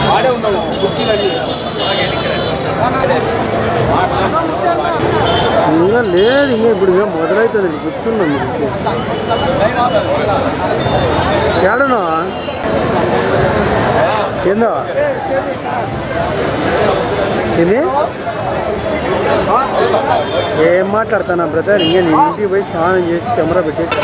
ఆడే ఉన్నాడు ఇంకా లేదు ఇంకా ఇప్పుడు ఇంకా మొదలవుతుంది కూర్చున్నాం ఏడనా ఏందో ఇది ఏం మాట్లాడతానా బ్రదర్ ఇంకా నేను ఇంటికి పోయి స్నానం చేసి కెమెరా పెట్టేసి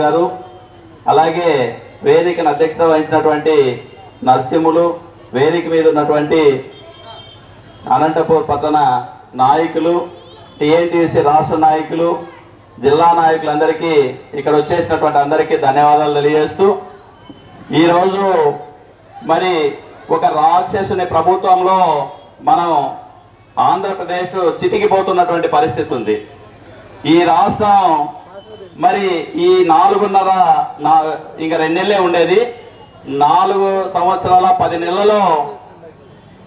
గారు, అలాగే వేదికను అధ్యక్షత వహించినటువంటి నరసింహులు, వేదిక మీద ఉన్నటువంటి అనంతపూర్ పట్టణ నాయకులు, టీఎన్టీసీ రాష్ట్ర నాయకులు, జిల్లా నాయకులందరికీ, ఇక్కడ వచ్చేసినటువంటి అందరికీ ధన్యవాదాలు తెలియజేస్తూ, ఈరోజు మరి ఒక రాక్షసుని ప్రభుత్వంలో మనం ఆంధ్రప్రదేశ్ చితికిపోతున్నటువంటి పరిస్థితి ఉంది. ఈ రాష్ట్రం మరి ఈ 4.5 ఇంకా 2 నెలలే ఉండేది, 4 సంవత్సరాల 10 నెలలలో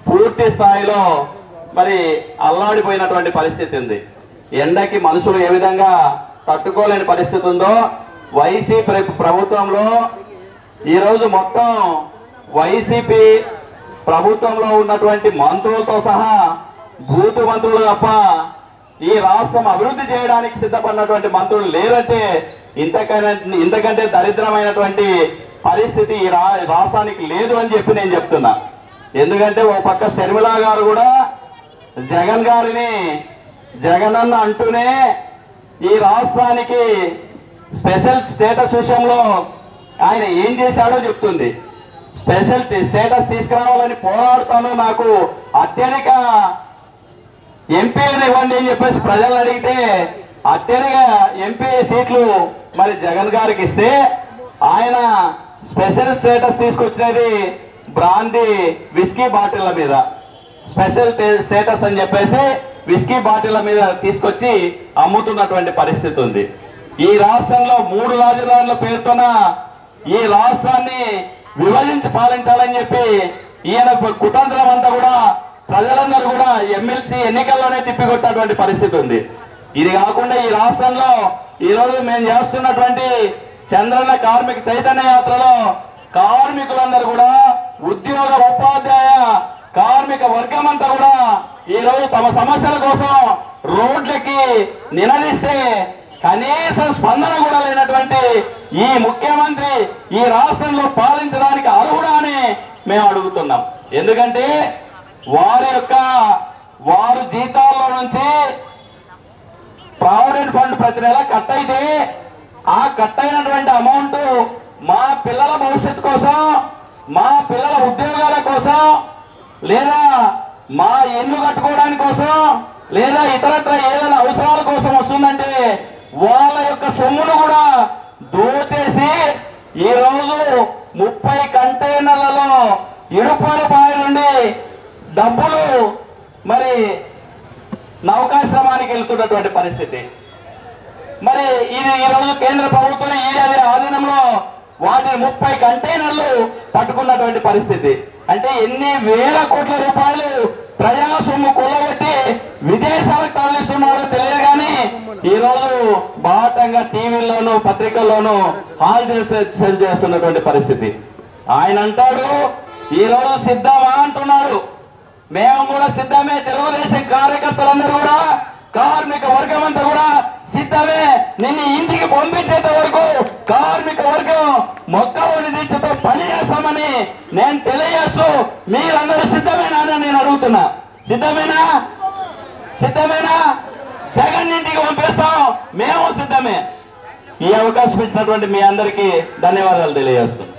పూర్తి స్థాయిలో మరి అల్లాడిపోయినటువంటి పరిస్థితి ఉంది. ఎండకి మనుషులు ఏ విధంగా తట్టుకోలేని పరిస్థితి ఉందో, వైసీపీ ప్రభుత్వంలో ఈరోజు మొత్తం వైసీపీ ప్రభుత్వంలో ఉన్నటువంటి మంత్రులతో సహా బూతు మంత్రులు తప్ప ఈ రాష్ట్రం అభివృద్ధి చేయడానికి సిద్ధపడినటువంటి మంత్రులు లేరంటే ఇంతకంటే దరిద్రమైనటువంటి పరిస్థితి ఈ రాష్ట్రానికి లేదు అని చెప్పి నేను చెప్తున్నా. ఎందుకంటే ఓ పక్క శర్మిల గారు కూడా జగన్ గారిని జగనన్న అంటూనే ఈ రాష్ట్రానికి స్పెషల్ స్టేటస్ విషయంలో ఆయన ఏం చేశాడో చెప్తుంది. స్పెషల్ స్టేటస్ తీసుకురావాలని పోరాడుతాను, నాకు అత్యధిక ఎంపీలను ఇవ్వండి అని చెప్పేసి ప్రజలు అడిగితే అత్యధిక ఎంపీ సీట్లు మరి జగన్ గారికి ఇస్తే ఆయన స్పెషల్ స్టేటస్ తీసుకొచ్చినది బ్రాందీ విస్కీ బాటిళ్ల మీద, స్పెషల్ స్టేటస్ అని చెప్పేసి విస్కీ బాటిళ్ల మీద తీసుకొచ్చి అమ్ముతున్నటువంటి పరిస్థితి ఉంది. ఈ రాష్ట్రంలో 3 రాజధానుల పేరుతోన ఈ రాష్ట్రాన్ని విభజించి పాలించాలని చెప్పి ఈయన కుతంత్రం అంతా కూడా ప్రజలందరూ కూడా ఎమ్మెల్సీ ఎన్నికల్లోనే తిప్పికొట్టినటువంటి పరిస్థితి ఉంది. ఇది కాకుండా ఈ రాష్ట్రంలో ఈరోజు మేము చేస్తున్నటువంటి చంద్రన్న కార్మిక చైతన్య యాత్రలో కార్మికులందరూ కూడా, ఉద్యోగ ఉపాధ్యాయ కార్మిక వర్గం అంతా కూడా ఈరోజు తమ సమస్యల కోసం రోడ్లకి నిలదీస్తే కనీసం స్పందన కూడా లేనటువంటి ఈ ముఖ్యమంత్రి ఈ రాష్ట్రంలో పాలించడానికి అర్హుడా అని మేము అడుగుతున్నాం. ఎందుకంటే వారు జీతాల్లో నుంచి ప్రావిడెంట్ ఫండ్ ప్రతి నెల కట్ అయితే ఆ కట్ అయినటువంటి అమౌంట్ మా పిల్లల భవిష్యత్తు కోసం, మా పిల్లల ఉద్యోగాల కోసం, లేదా మా ఇల్లు కట్టుకోవడానికి కోసం, లేదా ఇతరత్ర ఏదైనా అవసరాల కోసం వస్తుందంటే వాళ్ళ యొక్క సొమ్మును కూడా దోచేసి ఈరోజు 30 కంటైనర్లలో ఇడుపులపాయ నుండి డబ్బులు మరి నౌకాశ్రమానికి వెళ్తున్నటువంటి పరిస్థితి. మరి ఇది ఈరోజు కేంద్ర ప్రభుత్వం ఈడీ ఆధీనంలో వాటిని 30 కంటైనర్లు పట్టుకున్నటువంటి పరిస్థితి. అంటే ఎన్ని వేల కోట్ల రూపాయలు ప్రజా సొమ్ము కొల్లగొట్టి విదేశాలకు తరలిస్తున్నారో తెలియదు కానీ ఈరోజు బాటంగా టీవీల్లోనూ పత్రికల్లోనూ హాల్ చేస్తున్నటువంటి పరిస్థితి. ఆయన అంటాడు ఈరోజు సిద్ధమా అంటున్నాడు. మేము కూడా సిద్ధమే, తెలుగుదేశం కార్యకర్తలందరూ కూడా, కార్మిక వర్గం అంతా కూడా సిద్ధమే. నిన్ను ఇంటికి పంపించేంత వరకు కార్మిక వర్గం మొక్కవని దీక్షతో పనిచేస్తామని నేను తెలియజేస్తూ మీరందరూ సిద్ధమేనా అని నేను అడుగుతున్నా. సిద్ధమేనా? సిద్ధమేనా? జగన్ ఇంటికి పంపిస్తాం, మేము సిద్ధమే. ఈ అవకాశం ఇచ్చినటువంటి మీ అందరికీ ధన్యవాదాలు తెలియజేస్తున్నాం.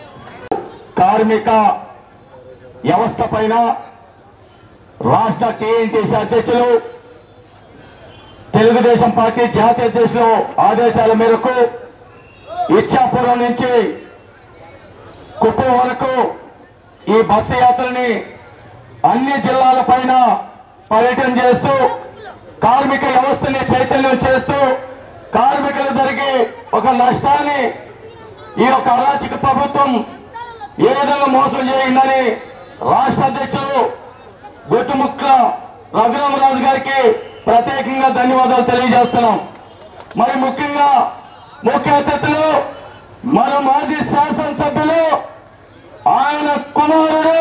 కార్మిక వ్యవస్థ పైన రాష్ట్ర టీఎన్టీసీ అధ్యక్షులు, తెలుగుదేశం పార్టీ జాతీయ అధ్యక్షులు ఆదేశాల మేరకు ఇచ్చాపురం నుంచి కుప్పం వరకు ఈ బస్సు యాత్రని అన్ని జిల్లాల పైన పర్యటన చేస్తూ కార్మిక వ్యవస్థని చైతన్యం చేస్తూ కార్మికులు జరిగే ఒక నష్టాన్ని ఈ యొక్క అరాచక ప్రభుత్వం ఏ విధంగా మోసం చేయిందని రాష్ట్ర అధ్యక్షులు గుట్టుముక్క రఘురామరాజు గారికి ప్రత్యేకంగా ధన్యవాదాలు తెలియజేస్తున్నాం. మరి ముఖ్యంగా ముఖ్య అతిథులు మన మాజీ శాసనసభ్యులు, ఆయన కుమారుడు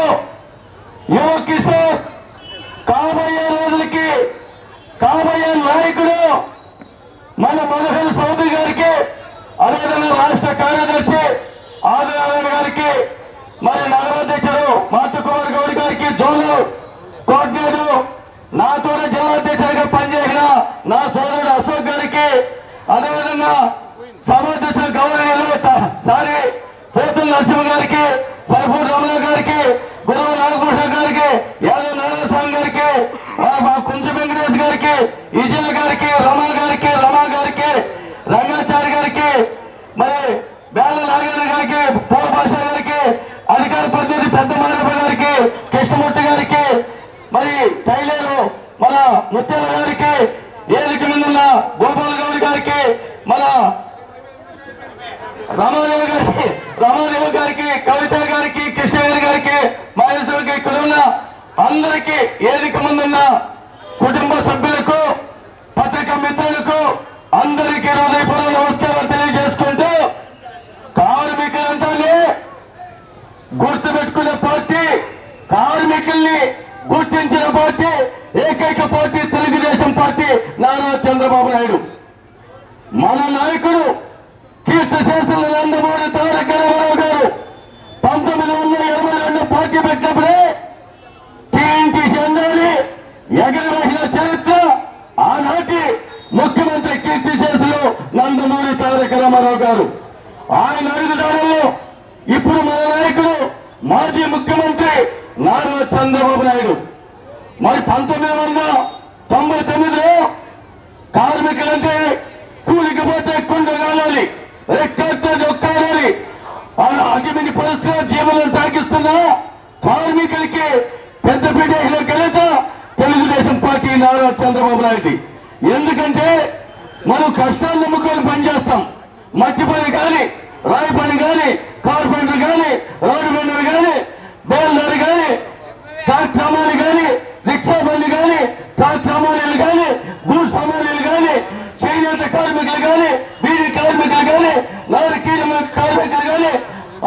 యువ కిషోర్, కాబోయే రోజులకి కాబోయే నాయకుడు మన మనోహర్ చౌదరి గారికి, అదేవిధంగా రాష్ట్ర కార్యదర్శి ఆదినారాయణ గారికి, మరి నగరాధ్యక్షుడు మాతకుమార్ గౌడ్ గారికి, జోనల్ కోఆర్డినేటర్ నాతో జిల్లా అధ్యక్షుడిగా పనిచేసిన నా సోదరుడు అశోక్ గారికి, అదేవిధంగా సభాధ్యక్షులు గౌరవనీయులు పోతుల నరసింహ గారికి, సైఫూర్ రమణ గారికి, గురువు నాగభూషణ్ గారికి, యాదవ్ నారాయణస్వామి గారికి, మా కుంచి వెంకటేష్ గారికి, విజయ గారికి, రమా గారికి, రంగాచారి గారికి, మరి బేల నాగేంద్ర గారికి, పూల భాష గారికి, అధికార ప్రతినిధి పెద్ద మారప్ప గారికి, కృష్ణమూర్తి గారికి, మరి టైలరు మన ముత్యాల గారికి, ఏలికి ముందున్న గోపాల్ గౌడ్ గారికి, మన రామాదేవి గారికి, కవిత గారికి, కృష్ణగారి గారికి, మహేశ్వరికి, ఇక్కడ ఉన్న అందరికీ, ఏదికి ముందున్న కుటుంబ సభ్యులకు, పత్రికా మిత్రులకు అందరికీ హృదయపూర్వక నమస్కారం తెలియజేసుకుంటూ, కార్మికులంతానే గుర్తుపెట్టుకునే పార్టీ, కార్మికుల్ని గుర్తించిన పార్టీ, ఏకైక పార్టీ తెలుగుదేశం పార్టీ నారా చంద్రబాబు నాయుడు. మన నాయకుడు కీర్తిశేషులు నందమూరి తారక రామారావు గారు 1982 పార్టీ పెట్టినప్పుడే టీఎన్టీ చెందాలి ఎగరవేసిన చరిత్ర ఆనాటి ముఖ్యమంత్రి కీర్తిశేషులు నందమూరి తారక రామారావు గారు. ఆయన అడుగుదారుల్లో ఇప్పుడు మన నాయకుడు మాజీ ముఖ్యమంత్రి నారా చంద్రబాబు నాయుడు. మరి 1999లో కార్మికులంటే కూలికి పోతే కుండ కావాలి, రెక్కతో దొక్కాలి, అగిమిని పరిస్థితిలో జీవనం సాగిస్తున్న కార్మికులకి పెద్దపీట ఘనత తెలుగుదేశం పార్టీ నారా చంద్రబాబు నాయుడు. ఎందుకంటే మనం కష్టాలు నమ్ముకొని పనిచేస్తాం. మట్టి పని కానీ, రాయి పని కానీ, కార్పెంటర్ కానీ, రోడ్డు బెండర్ కానీ, బేల్దారు కానీ, ట్రాక్టర్ అమ్మాలి కానీ, రిక్షా బండి కానీ, ట్రాక్టర్ అమ్మాలీలు కానీ, గూడ్స్ అమ్మాలీలు కానీ, చేనేత కార్మికులు కానీ, బీడీ కార్మికులు కానీ, నారకీయ కార్మికులు కానీ,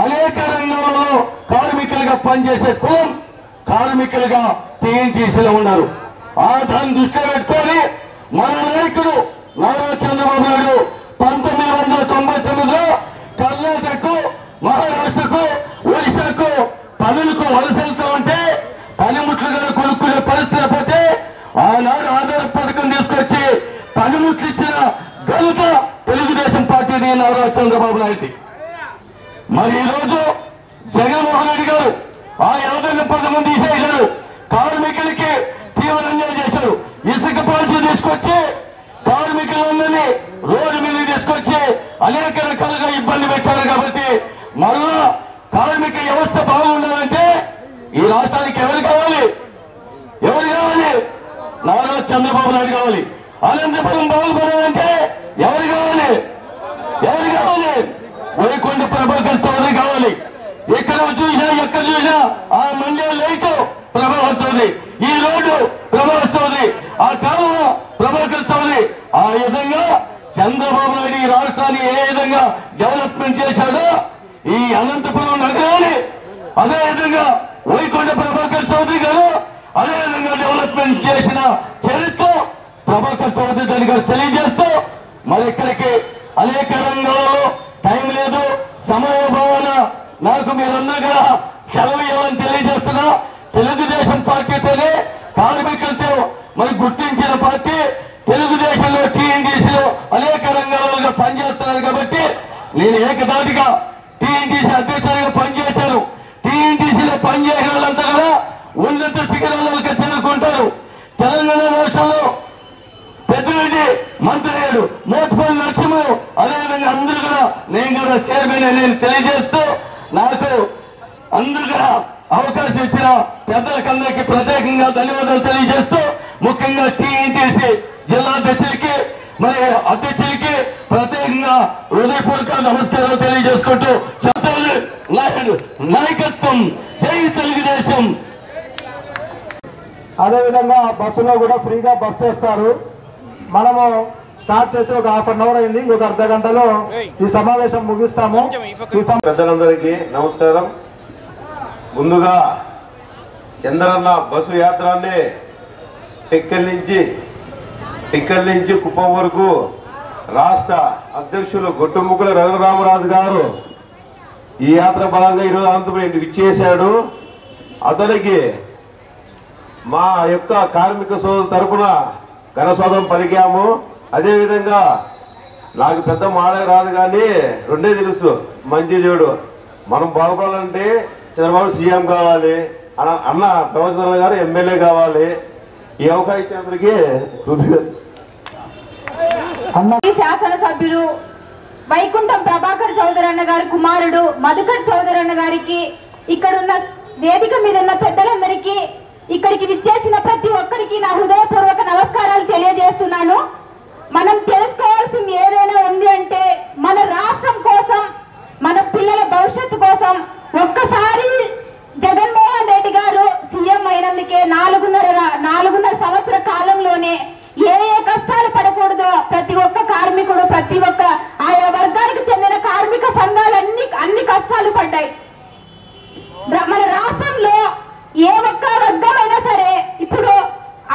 అనేక రంగాలలో కార్మికులుగా పనిచేసే కులం కార్మికులుగా టీఎన్టీసీలో ఉన్నారు. దాన్ని దృష్టిలో పెట్టుకొని మన నాయకుడు నారా చంద్రబాబు నాయుడు 1999లో కర్ణాటకకు, మహారాష్ట్రకు, ఒడిశాకు పనులకు వలసలుతూ ఉంటే పనిముట్లుగా కొనుక్కునే పరిస్థితి లేకపోతే ఆనాడు ఆధార పథకం తీసుకొచ్చి పనిముట్లు ఇచ్చిన ఘనత తెలుగుదేశం పార్టీని నారా చంద్రబాబు నాయుడు. మరి ఈరోజు జగన్మోహన్ రెడ్డి గారు ఆ 80 పథకం తీసేశారు. కార్మికులకి తీవ్ర అన్యాయం చేశారు. ఇసుక పాలసీ తీసుకొచ్చి కార్మికులందరినీ రోడ్డు మీద తీసుకొచ్చి అనేక రకాలుగా ఇబ్బంది పెట్టారు. కాబట్టి మళ్ళా కార్మిక వ్యవస్థ బాగుండాలంటే ఈ రాష్ట్రానికి ఎవరు కావాలి? నారా చంద్రబాబు నాయుడు కావాలి. అనంతపురం బాగుపడాలంటే ఎవరు కావాలి? వైకుంఠ ప్రభాకర్ చౌదరి కావాలి. ఎక్కడ చూసినా ఎక్కడ చూసినా ఆ మండే లైట్ ప్రభాకర్ చౌదరి, ఈ రోడ్డు ప్రభాకర్ చౌదరి, ఆ కాలువ ప్రభాకర్ చౌదరి. ఆ విధంగా చంద్రబాబు నాయుడు ఈ రాష్ట్రాన్ని ఏ విధంగా డెవలప్మెంట్ చేశాడో ఈ అనంతపురం నగరాన్ని అదే విధంగా వైకుంఠ ప్రభాకర్ చౌదరి గారు అదే విధంగా డెవలప్మెంట్ చేసిన చరిత్ర ప్రభాకర్ చౌదరి దాని గారు తెలియజేస్తూ, మరి ఇక్కడికి అనేక రంగాలలో టైం లేదు, సమయ భావన నాకు మీరందరూ సెలవు ఇవ్వాలని తెలియజేస్తున్నా. తెలుగుదేశం పార్టీతోనే కార్మికులతో మరి గుర్తించిన పార్టీ తెలుగుదేశంలో టీఎన్టీసీలో అనేక రంగాలలో పనిచేస్తున్నారు. కాబట్టి నేను ఏకదాటిగా టీఎన్టీసీ అధ్యక్షుడిగా పనిచేశాను. టీఎన్టీసీలో పనిచేసిన వాళ్ళంతా కూడా ఉన్నత శిఖరాలకు చేరుకుంటారు. తెలంగాణ రాష్ట్రంలో పెద్దరెడ్డి మంత్రి అయ్యాడు, మోత్పల్లి నరసింహు, అదేవిధంగా అందరూ కూడా నేను కూడా చైర్మన్ నేను తెలియజేస్తూ, నాకు అందరూ కూడా అవకాశం ఇచ్చిన పెద్దలకందరికీ ప్రత్యేకంగా ధన్యవాదాలు తెలియజేస్తూ, ముఖ్యంగా టీఎన్టీసీ జిల్లా అధ్యక్షులకి మరి అధ్యక్షులకి ప్రత్యేకంగా హృదయపూర్వక నమస్కారాలు తెలియజేసుకుంటూ, చంద్రబాబు నాయుడు నాయకత్వం జై తెలుగుదేశం. అదేవిధంగా బస్సులో కూడా ఫ్రీగా బస్ చేస్తారు. మనము స్టార్ట్ చేసి ఒక హాఫ్ అన్ అవర్ అయింది, ఇంకొక అర్ధ గంటలో ఈ సమావేశం ముగిస్తాము. పెద్దలందరికీ నమస్కారం. ముందుగా చంద్రన్న బస్సు యాత్రాన్ని టిక్కల్ నుంచి కుప్పం వరకు రాష్ట్ర అధ్యక్షులు గొట్టుముక్కల రఘురామరాజు గారు ఈ యాత్ర భాగంగా ఈరోజు అనంతపురం ఇంటికి ఇచ్చేశాడు. అతనికి మా యొక్క కార్మిక సోదరు తరపున ఘనస్వాగతం పలికాము. అదేవిధంగా నాకు పెద్ద మాట రాదు కానీ రెండే తెలుసు, మంచి చెడు. మనం బాగుపడాలంటే చంద్రబాబు సీఎం కావాలి, అన్న ప్రభుత్వ గారు ఎమ్మెల్యే కావాలి. ఈ అవకాశం ఇచ్చినందుకే శాసనసభ్యులు వైకుంఠం ప్రభాకర్ చౌదరి అన్న గారి కుమారుడు మధుకర్ చౌదరి అన్న గారికి, ఇక్కడున్న వేదిక మీద ఉన్న పెద్దలందరికీ, ఇక్కడికి విచ్చేసిన ప్రతి ఒక్కరికి నా హృదయపూర్వక నమస్కారాలు తెలియజేస్తున్నాను. మనం తెలుసుకోవాల్సింది ఏదైనా ఉంది అంటే మన రాష్ట్రం కోసం, మన పిల్లల భవిష్యత్తు కోసం ఒక్కసారి జగన్మోహన్ రెడ్డి గారు సీఎం అయినందుకే 4.5 సంవత్సర కాలంలోనే ఏ కష్టాలు పడకూడదో ప్రతి ఒక్క కార్మికుడు, ప్రతి ఒక్క ఆయా వర్గానికి చెందిన కార్మిక సంఘాలన్నీ అన్ని కష్టాలు పడ్డాయి. మన రాష్ట్రంలో ఏ ఒక్క వర్గమైనా సరే ఇప్పుడు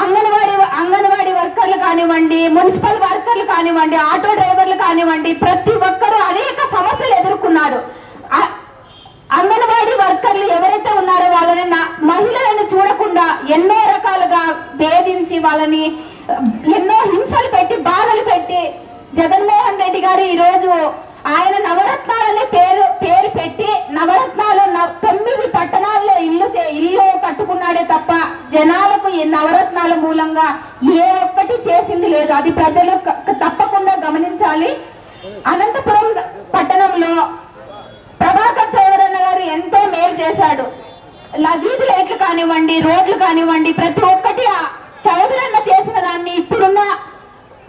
అంగన్వాడీ వర్కర్లు కానివ్వండి, మున్సిపల్ వర్కర్లు కానివ్వండి, ఆటో డ్రైవర్లు కానివ్వండి, ప్రతి ఒక్కరూ అనేక సమస్యలు ఎదుర్కొన్నారు. అంగన్వాడీ వర్కర్లు ఎవరైతే ఉన్నారో వాళ్ళని మహిళలను చూడకుండా ఎన్నో రకాలుగా వేధించి వాళ్ళని ఎన్నో హింసలు పెట్టి బాధలు పెట్టి జగన్మోహన్ రెడ్డి గారు ఈ రోజు ఆయన నవరత్నాలని పేరు పెట్టి నవరత్నాలు 9 పట్టణాల్లో ఇల్లు కట్టుకున్నాడే తప్ప జనాలకు ఈ నవరత్నాల మూలంగా ఏ ఒక్కటి చేసింది లేదు. అది ప్రజలు తప్పకుండా గమనించాలి. అనంతపురం పట్టణంలో ప్రభాకర్ చౌదరన్న గారు ఎంతో మేలు చేశాడు. వీధి లైట్లు కానివ్వండి, రోడ్లు కానివ్వండి, ప్రతి ఒక్కటి చౌదరన్న చేసిన దాన్ని ఇప్పుడున్న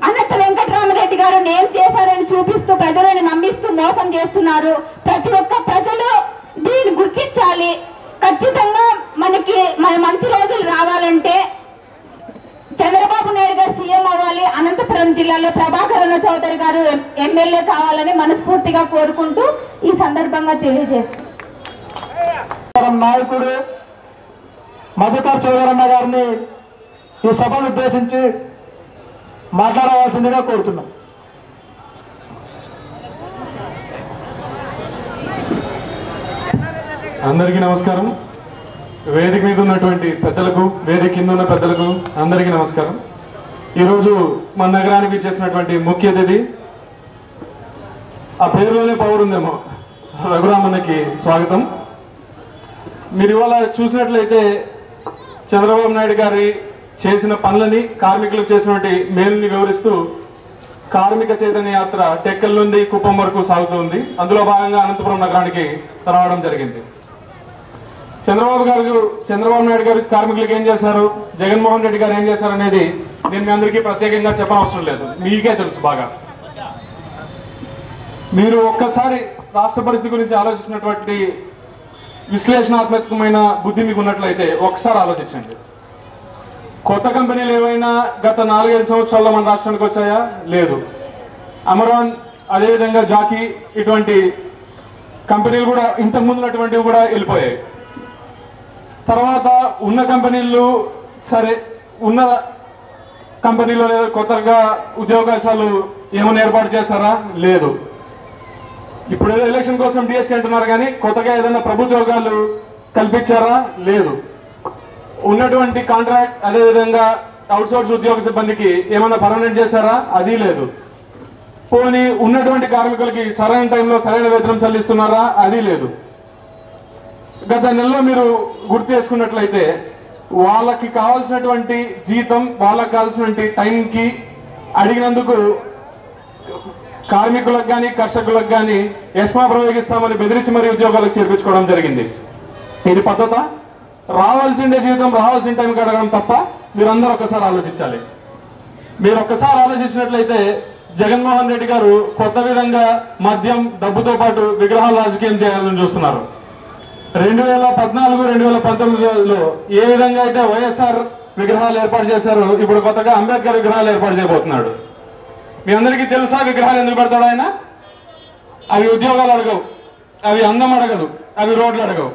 అనంత వెంకటరామరెడ్డి గారు నేను చేశారని చూపిస్తూ ప్రజలను నమ్మిస్తూ మోసం చేస్తున్నారు. ప్రతి ఒక్క ప్రజలు దీన్ని గుర్తించాలి. ఖచ్చితంగా మన మంచి రోజులు రావాలంటే చంద్రబాబు నాయుడు గారు సీఎం అవ్వాలి, అనంతపురం జిల్లాలో ప్రభాకర్ చౌదరి గారు ఎమ్మెల్యే కావాలని మనస్ఫూర్తిగా కోరుకుంటూ ఈ సందర్భంగా తెలియజేస్తాం. నాయకుడు మధుకర్ చౌదరన్న గారిని ఈ సభను ఉద్దేశించి మాట్లాడవలసిందిగా కోరుతున్నాం. అందరికీ నమస్కారం. వేదిక మీద ఉన్నటువంటి పెద్దలకు, వేదిక కింద ఉన్న పెద్దలకు అందరికీ నమస్కారం. ఈరోజు మన నగరానికి చేసినటువంటి ముఖ్య అతిథి, ఆ పేరులోనే పవర్ ఉందేమో, రఘురామన్నకి స్వాగతం. మీరు ఇవాళ చూసినట్లయితే చంద్రబాబు నాయుడు గారి చేసిన పనులని, కార్మికులకు చేసినటువంటి మేలుని వివరిస్తూ కార్మిక చైతన్య యాత్ర టెక్కల్ నుండి కుప్పం వరకు సాగుతుంది. అందులో భాగంగా అనంతపురం నగరానికి రావడం జరిగింది. చంద్రబాబు నాయుడు గారు కార్మికులకు ఏం చేశారు, జగన్మోహన్ రెడ్డి గారు ఏం చేశారు అనేది నేను మీ అందరికీ ప్రత్యేకంగా చెప్పనవసరం లేదు, మీకే తెలుసు బాగా. మీరు ఒక్కసారి రాష్ట్ర పరిస్థితి గురించి ఆలోచించినటువంటి విశ్లేషణాత్మకమైన బుద్ధి మీకు ఉన్నట్లయితే ఒకసారి ఆలోచించండి. కొత్త కంపెనీలు ఏవైనా గత 4-5 సంవత్సరాల్లో మన రాష్ట్రానికి వచ్చాయా? లేదు. అమరాన్, అదేవిధంగా జాకీ, ఇటువంటి కంపెనీలు కూడా ఇంతకుముందు ఉన్నటువంటివి కూడా వెళ్ళిపోయాయి. తర్వాత ఉన్న కంపెనీలు సరే, ఉన్న కంపెనీలో కొత్తగా ఉద్యోగాలు ఏమైనా ఏర్పాటు చేశారా? లేదు. ఇప్పుడు ఏదో ఎలక్షన్ కోసం డిఎస్సీ అంటున్నారు, కానీ కొత్తగా ఏదైనా ప్రభుత్వోద్యోగాలు కల్పించారా? లేదు. ఉన్నటువంటి కాంట్రాక్ట్, అదేవిధంగా అవుట్సోర్స్ ఉద్యోగ సిబ్బందికి ఏమైనా పర్మనెంట్ చేశారా? అది లేదు. పోనీ ఉన్నటువంటి కార్మికులకి సరైన టైంలో సరైన వేతనం చెల్లిస్తున్నారా? అది లేదు. గత నెలలో మీరు గుర్తు చేసుకున్నట్లయితే వాళ్ళకి కావాల్సినటువంటి జీతం, వాళ్ళకి కావాల్సినటువంటి టైంకి అడిగినందుకు కార్మికులకు కానీ కర్షకులకు కానీ ఎస్మా ప్రయోగిస్తామని బెదిరించి మరీ ఉద్యోగాలకు చేర్పించుకోవడం జరిగింది. ఇది పద్ధత? రావాల్సిందే జీవితం రావాల్సిన టైంకి అడగడం తప్ప. మీరందరూ ఒక్కసారి ఆలోచించాలి. మీరు ఒక్కసారి ఆలోచించినట్లయితే జగన్మోహన్ రెడ్డి గారు కొత్త విధంగా మద్యం, డబ్బుతో పాటు విగ్రహాలు రాజకీయం చేయాలని చూస్తున్నారు. 2014-2019లో ఏ విధంగా అయితే వైఎస్ఆర్ విగ్రహాలు ఏర్పాటు చేశారో ఇప్పుడు కొత్తగా అంబేద్కర్ విగ్రహాలు ఏర్పాటు చేయబోతున్నాడు. మీ అందరికీ తెలుసా విగ్రహాలు ఎందుకు పెడతాడు ఆయన? అవి ఉద్యోగాలు అడగవు, అవి అందం అడగదు, అవి రోడ్లు అడగవు.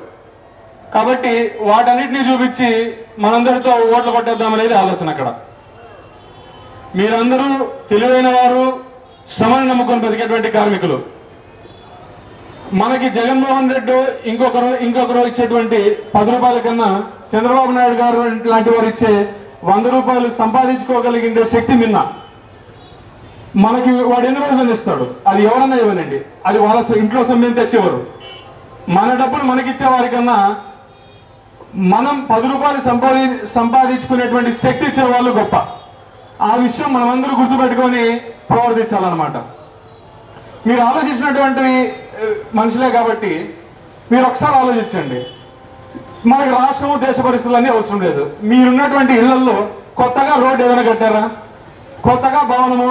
కాబట్టి వాటన్నిటినీ చూపించి మనందరితో ఓట్లు కొట్టేద్దామనేది ఆలోచన అక్కడ. మీరందరూ తెలివైన వారు, శ్రమను నమ్ముకొని బతికేటువంటి కార్మికులు. మనకి జగన్మోహన్ రెడ్డి ఇంకొకరు ఇచ్చేటువంటి 10 రూపాయల కన్నా చంద్రబాబు నాయుడు గారు లాంటి వారు ఇచ్చే 100 రూపాయలు సంపాదించుకోగలిగే శక్తి మిన్న. మనకి వాడు ఎన్ని రోజులు ఇస్తాడు? అది ఎవరన్నా ఇవ్వనండి, అది వాళ్ళ ఇంట్లో సొమ్యం తెచ్చేవారు. మన డబ్బులు మనకిచ్చే వారికన్నా మనం 10 రూపాయలు సంపాదించుకునేటువంటి శక్తి ఇచ్చే వాళ్ళు గొప్ప. ఆ విషయం మనమందరూ గుర్తుపెట్టుకొని ప్రవర్తించాలన్నమాట. మీరు ఆలోచించినటువంటి మనుషులే కాబట్టి మీరు ఒకసారి ఆలోచించండి. మనకి రాష్ట్రము దేశ పరిస్థితులన్నీ అవసరం లేదు. మీరున్నటువంటి ఇళ్లలో కొత్తగా రోడ్డు ఏదైనా కట్టారా? కొత్తగా భవనము,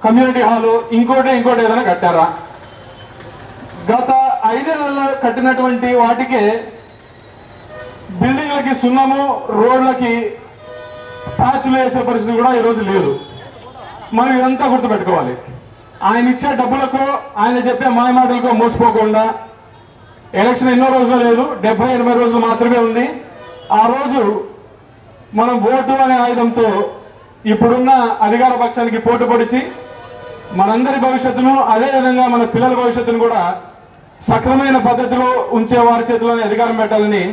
కమ్యూనిటీ హాలు, ఇంకోటి ఏదైనా కట్టారా? గత 5 ఏళ్లలో కట్టినటువంటి వాటికి బిల్డింగ్లకి సున్నము, రోడ్లకి ప్యాచ్లు వేసే పరిస్థితి కూడా ఈరోజు లేదు. మనం ఇదంతా గుర్తుపెట్టుకోవాలి. ఆయన ఇచ్చే డబ్బులకు, ఆయన చెప్పే మాయమాటలకు మోసపోకుండా ఎలక్షన్ ఎన్నో రోజులు లేదు, 70-80 రోజులు మాత్రమే ఉంది. ఆ రోజు మనం ఓటు అనే ఆయుధంతో ఇప్పుడున్న అధికార పక్షానికి పోటీ పడిచి మనందరి భవిష్యత్తును, అదేవిధంగా మన పిల్లల భవిష్యత్తును కూడా సక్రమైన పద్ధతిలో ఉంచే వారి చేతిలోనే అధికారం పెట్టాలని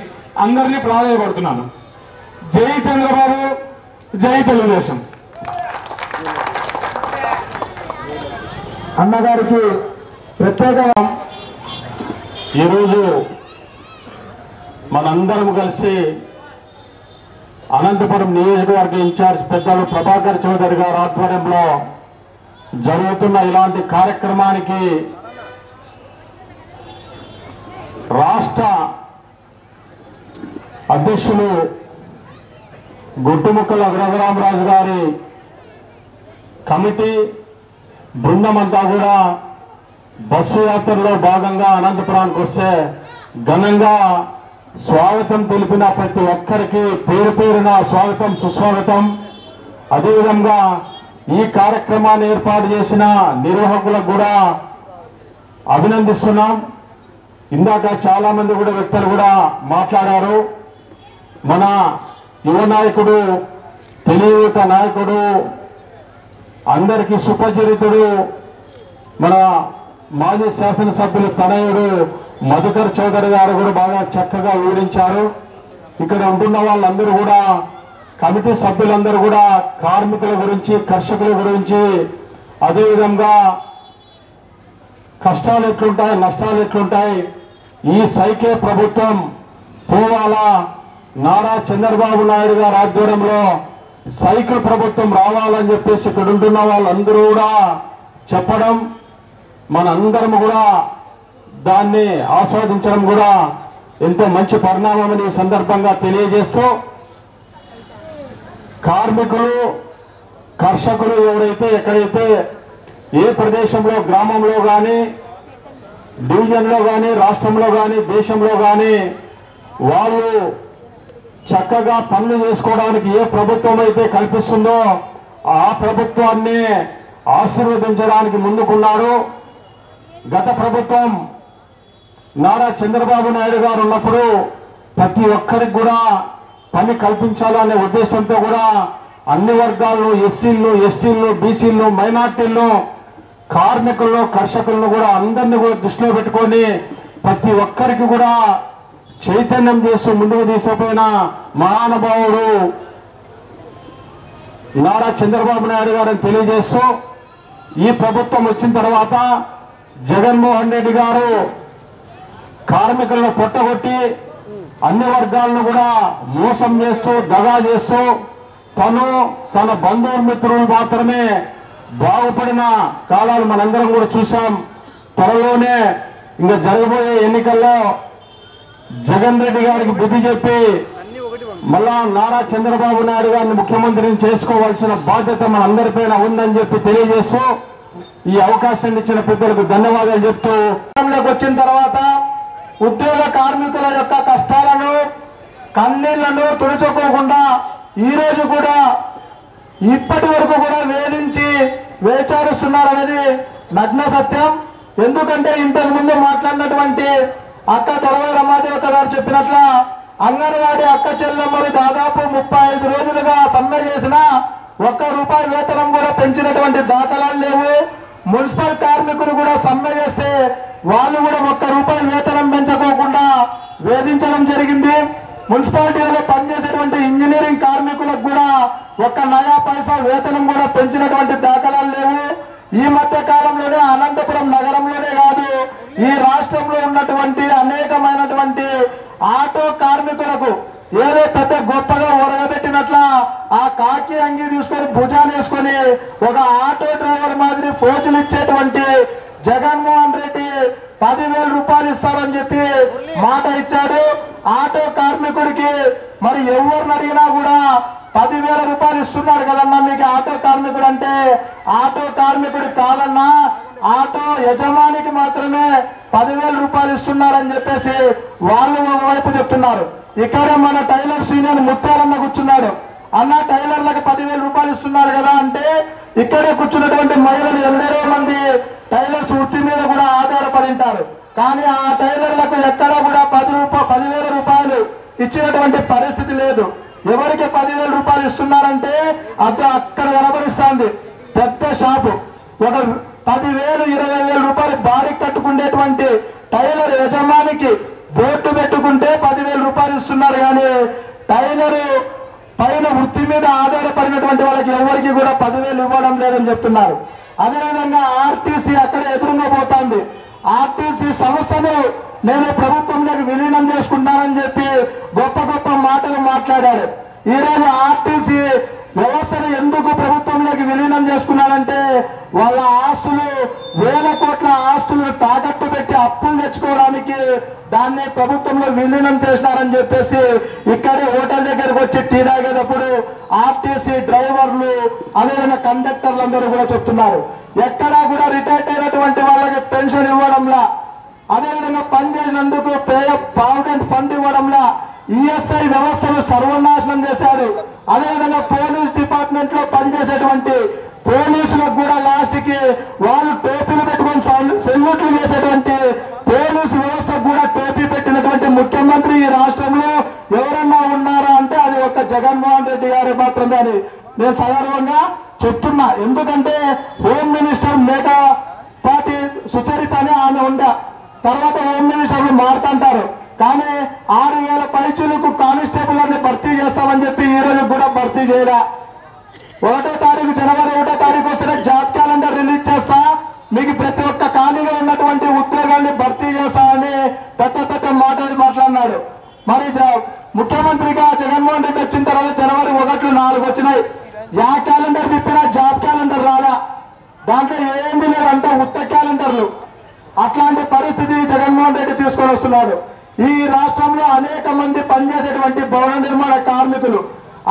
అందరినీ ప్రాధాన్యపడుతున్నాను. జై చంద్రబాబు, జై తెలుగుదేశం. అన్నగారికి ప్రత్యేక ఈరోజు మనందరం కలిసి అనంతపురం నియోజకవర్గ ఇన్ఛార్జ్ పెద్దలు ప్రభాకర్ చౌదరి గారి ఆధ్వర్యంలో జరుగుతున్న ఇలాంటి కార్యక్రమానికి రాష్ట్ర అధ్యక్షులు గుట్టుముక్కల రఘురామరాజు గారి కమిటీ బృందం అంతా కూడా బస్సు యాత్రలో భాగంగా అనంతపురానికి వస్తే ఘనంగా స్వాగతం తెలిపిన ప్రతి ఒక్కరికి పేరు పేరున స్వాగతం, సుస్వాగతం. అదేవిధంగా ఈ కార్యక్రమాన్ని ఏర్పాటు చేసిన నిర్వాహకులకు కూడా అభినందిస్తున్నాం. ఇందాక చాలా మంది కూడా వ్యక్తులు కూడా మాట్లాడారు. మన యువ నాయకుడు, తెలియత నాయకుడు, అందరికీ సుపరిచితుడు, మన మాజీ శాసనసభ్యులు తనయుడు మధుకర్ చౌదరి గారు కూడా బాగా చక్కగా వివరించారు. ఇక్కడ ఉంటున్న వాళ్ళందరూ కూడా, కమిటీ సభ్యులందరూ కూడా కార్మికుల గురించి, కర్షకుల గురించి, అదేవిధంగా కష్టాలు ఎట్లుంటాయి, నష్టాలు ఎట్లుంటాయి, ఈ సైకే ప్రభుత్వం పోవాలా, నారా చంద్రబాబు నాయుడు గారి ఆధ్వర్యంలో సైకిల్ ప్రభుత్వం రావాలని చెప్పేసి ఇక్కడ ఉంటున్న వాళ్ళందరూ కూడా చెప్పడం, మనందరం కూడా దాన్ని ఆస్వాదించడం కూడా ఎంతో మంచి పరిణామం ఈ సందర్భంగా తెలియజేస్తూ, కార్మికులు, కర్షకులు ఎవరైతే ఎక్కడైతే ఏ ప్రదేశంలో, గ్రామంలో కానీ, డివిజన్లో కానీ, రాష్ట్రంలో కానీ, దేశంలో కానీ వాళ్ళు చక్కగా పనులు చేసుకోవడానికి ఏ ప్రభుత్వం అయితే కల్పిస్తుందో ఆ ప్రభుత్వాన్ని ఆశీర్వదించడానికి ముందుకున్నారు. గత ప్రభుత్వం నారా చంద్రబాబు నాయుడు గారు ఉన్నప్పుడు ప్రతి ఒక్కరికి కూడా పని కల్పించాలనే ఉద్దేశంతో కూడా అన్ని వర్గాలను, ఎస్సీలను, ఎస్టీలను, బీసీలను, మైనార్టీలను, కార్మికులను, కర్షకులను కూడా అందరినీ కూడా దృష్టిలో పెట్టుకొని ప్రతి ఒక్కరికి కూడా చైతన్యం చేస్తూ ముందుకు తీసుకుపోయిన మహానుభావుడు నారా చంద్రబాబు నాయుడు గారిని తెలియజేస్తూ, ఈ ప్రభుత్వం వచ్చిన తర్వాత జగన్మోహన్ రెడ్డి గారు కార్మికులను పొట్టగొట్టి అన్ని వర్గాలను కూడా మోసం చేస్తూ, దగా చేస్తూ, తన బంధుమిత్రులు మాత్రమే బాగుపడిన కాలాలు మనందరం కూడా చూశాం. త్వరలోనే ఇంకా జరగబోయే ఎన్నికల్లో జగన్ రెడ్డి గారికి బుద్ధి చెప్పి మళ్ళా నారా చంద్రబాబు నాయుడు గారిని ముఖ్యమంత్రిని చేసుకోవాల్సిన బాధ్యత మనందరిపైన ఉందని చెప్పి తెలియజేస్తూ, ఈ అవకాశాన్ని ఇచ్చిన పెద్దలకు ధన్యవాదాలు చెప్తూ, వచ్చిన తర్వాత ఉద్యోగ కార్మికుల యొక్క కష్టాలను, కన్నీళ్లను తుడుచుకోకుండా ఈ రోజు కూడా ఇప్పటి వరకు కూడా వేధించి వేచారుస్తున్నారనేది నగ్న సత్యం. ఎందుకంటే ఇంతకు ముందు మాట్లాడినటువంటి అక్క తలవాయి రమాదేవి గారు చెప్పినట్ల అంగన్వాడీ అక్క చెల్లెమ్మలు దాదాపు 35 రోజులుగా సమ్మె చేసిన ₹1 వేతనం కూడా పెంచినటువంటి దాఖలాలు లేవు. మున్సిపల్ కార్మికులు కూడా సమ్మె చేస్తే వాళ్ళు కూడా ₹1 వేతనం పెంచుకోకుండా వేధించడం జరిగింది. మున్సిపాలిటీలో పనిచేసేటువంటి ఇంజనీరింగ్ కార్మికులకు కూడా 1 నయా పైసా వేతనం కూడా పెంచినటువంటి దాఖలాలు లేవు. ఈ మధ్య కాలంలోనే అనంతపురం నగరంలోనే కాదు ఈ రాష్ట్రంలో ఉన్నటువంటి అనేకమైనటువంటి ఆటో కార్మికులకు ఏదో పెద్ద గొప్పగా ఒరగబెట్టినట్ల ఆ కాకి అంగి తీసుకొని భుజాన్ని వేసుకొని ఒక ఆటో డ్రైవర్ మాదిరి ఫోజులు ఇచ్చేటువంటి జగన్మోహన్ రెడ్డి 10,000 రూపాయలు ఇస్తారని చెప్పి మాట ఇచ్చాడు. ఆటో కార్మికుడికి మరి ఎవరిని అడిగినా కూడా 10,000 రూపాయలు ఇస్తున్నారు కదన్నా, మీకు ఆటో కార్మికుడు అంటే ఆటో కార్మికుడు కాదన్నా, ఆటో యజమానికి మాత్రమే 10,000 రూపాయలు ఇస్తున్నారని చెప్పేసి వాళ్ళు ఒకవైపు చెప్తున్నారు. ఇక్కడ మన టైలర్ సీనియర్ ముత్యాలన్న కూర్చున్నాడు. అన్న టైలర్లకు 10,000 రూపాయలు ఇస్తున్నారు కదా అంటే ఇక్కడే కూర్చున్నటువంటి మహిళలు ఎందరో మంది టైలర్స్ వృత్తి మీద కూడా ఆధారపడి ఉంటారు. కానీ ఆ టైలర్లకు ఎక్కడా కూడా 10,000 రూపాయలు ఇచ్చినటువంటి పరిస్థితి లేదు. ఎవరికి 10,000 రూపాయలు ఇస్తున్నారంటే అది అక్కడ కనబడిస్తుంది పెద్ద షాపు. ఒక 10,000 20,000 రూపాయలు బాడీ కట్టుకునేటువంటి టైలర్ యజమానికి బోర్డు పెట్టుకుంటే 10,000 రూపాయలు ఇస్తున్నారు. కానీ టైలర్ పైన వృత్తి మీద ఆధారపడినటువంటి వాళ్ళకి ఎవరికి కూడా 10,000 ఇవ్వడం లేదని చెప్తున్నారు. అదేవిధంగా ఆర్టీసీ అక్కడే ఎదురుగా పోతుంది. ఆర్టీసీ సంస్థను నేను ప్రభుత్వంలోకి విలీనం చేసుకుంటానని చెప్పి గొప్ప గొప్ప మాటలు మాట్లాడాడు. ఈ రోజు ఆర్టీసీ వ్యవస్థను ఎందుకు ప్రభుత్వంలోకి విలీనం చేసుకున్నారంటే వాళ్ళ ఆస్తులు 1,000 కోట్ల ఆస్తులను తాకట్టు పెట్టి అప్పులు తెచ్చుకోవడానికి దాన్ని ప్రభుత్వంలో విలీనం చేసినారని చెప్పేసి ఇక్కడే హోటల్ దగ్గరకు వచ్చి టీ తాగేటప్పుడు ఆర్టీసీ డ్రైవర్లు అదేవిధంగా కండక్టర్లు అందరూ కూడా చెప్తున్నారు. ఎక్కడా కూడా రిటైర్డ్ అయినటువంటి వాళ్ళకి పెన్షన్ ఇవ్వడంలా, అదేవిధంగా పనిచేసినందుకు ప్రావిడెంట్ ఫండ్ ఇవ్వడంలా ఈఎస్ఐ వ్యవస్థను సర్వనాశనం చేశాడు. అదేవిధంగా పోలీస్ డిపార్ట్మెంట్ లో పనిచేసేటువంటి పోలీసులకు కూడా లాస్ట్ కి వాళ్ళు టోపీలు పెట్టుకొని సెల్యూట్లు వేసేటువంటి పోలీసు వ్యవస్థకు కూడా టోపీ పెట్టినటువంటి ముఖ్యమంత్రి ఈ రాష్ట్రంలో ఎవరన్నా ఉన్నారా అంటే అది ఒక్క జగన్మోహన్ రెడ్డి గారు మాత్రమే అని నేను సగర్వంగా చెప్తున్నా. ఎందుకంటే హోమ్ మినిస్టర్ మేకపాటి సుచరిత అని ఆమె ఉండే తర్వాత హోమ్ మినిస్టర్లు మారుతుంటారు. కానీ 6,000 పైచులకు కానిస్టేబుల్ అని భర్తీ చేస్తామని చెప్పి ఈ రోజు కూడా భర్తీ చేయలే. 1వ తారీఖు జనవరి 1వ తారీఖు వస్తేనే జాబ్ క్యాలెండర్ రిలీజ్ చేస్తా, మీకు ప్రతి ఒక్క ఖాళీగా ఉన్నటువంటి ఉద్యోగాల్ని భర్తీ చేస్తామని పెద్ద మాటలు మాట్లాడినాడు. మరి ముఖ్యమంత్రిగా జగన్మోహన్ రెడ్డి వచ్చిన తర్వాత జనవరి 1 4 వచ్చినాయి. యా క్యాలెండర్ తిప్పినా జాబ్ క్యాలెండర్ రాలా, దాంట్లో ఏమీ లేదు, అంతా ఉత్త క్యాలెండర్లు. అట్లాంటి పరిస్థితి జగన్మోహన్ రెడ్డి తీసుకొని వస్తున్నాడు. ఈ రాష్ట్రంలో అనేక మంది పనిచేసేటువంటి భవన నిర్మాణ కార్మికులు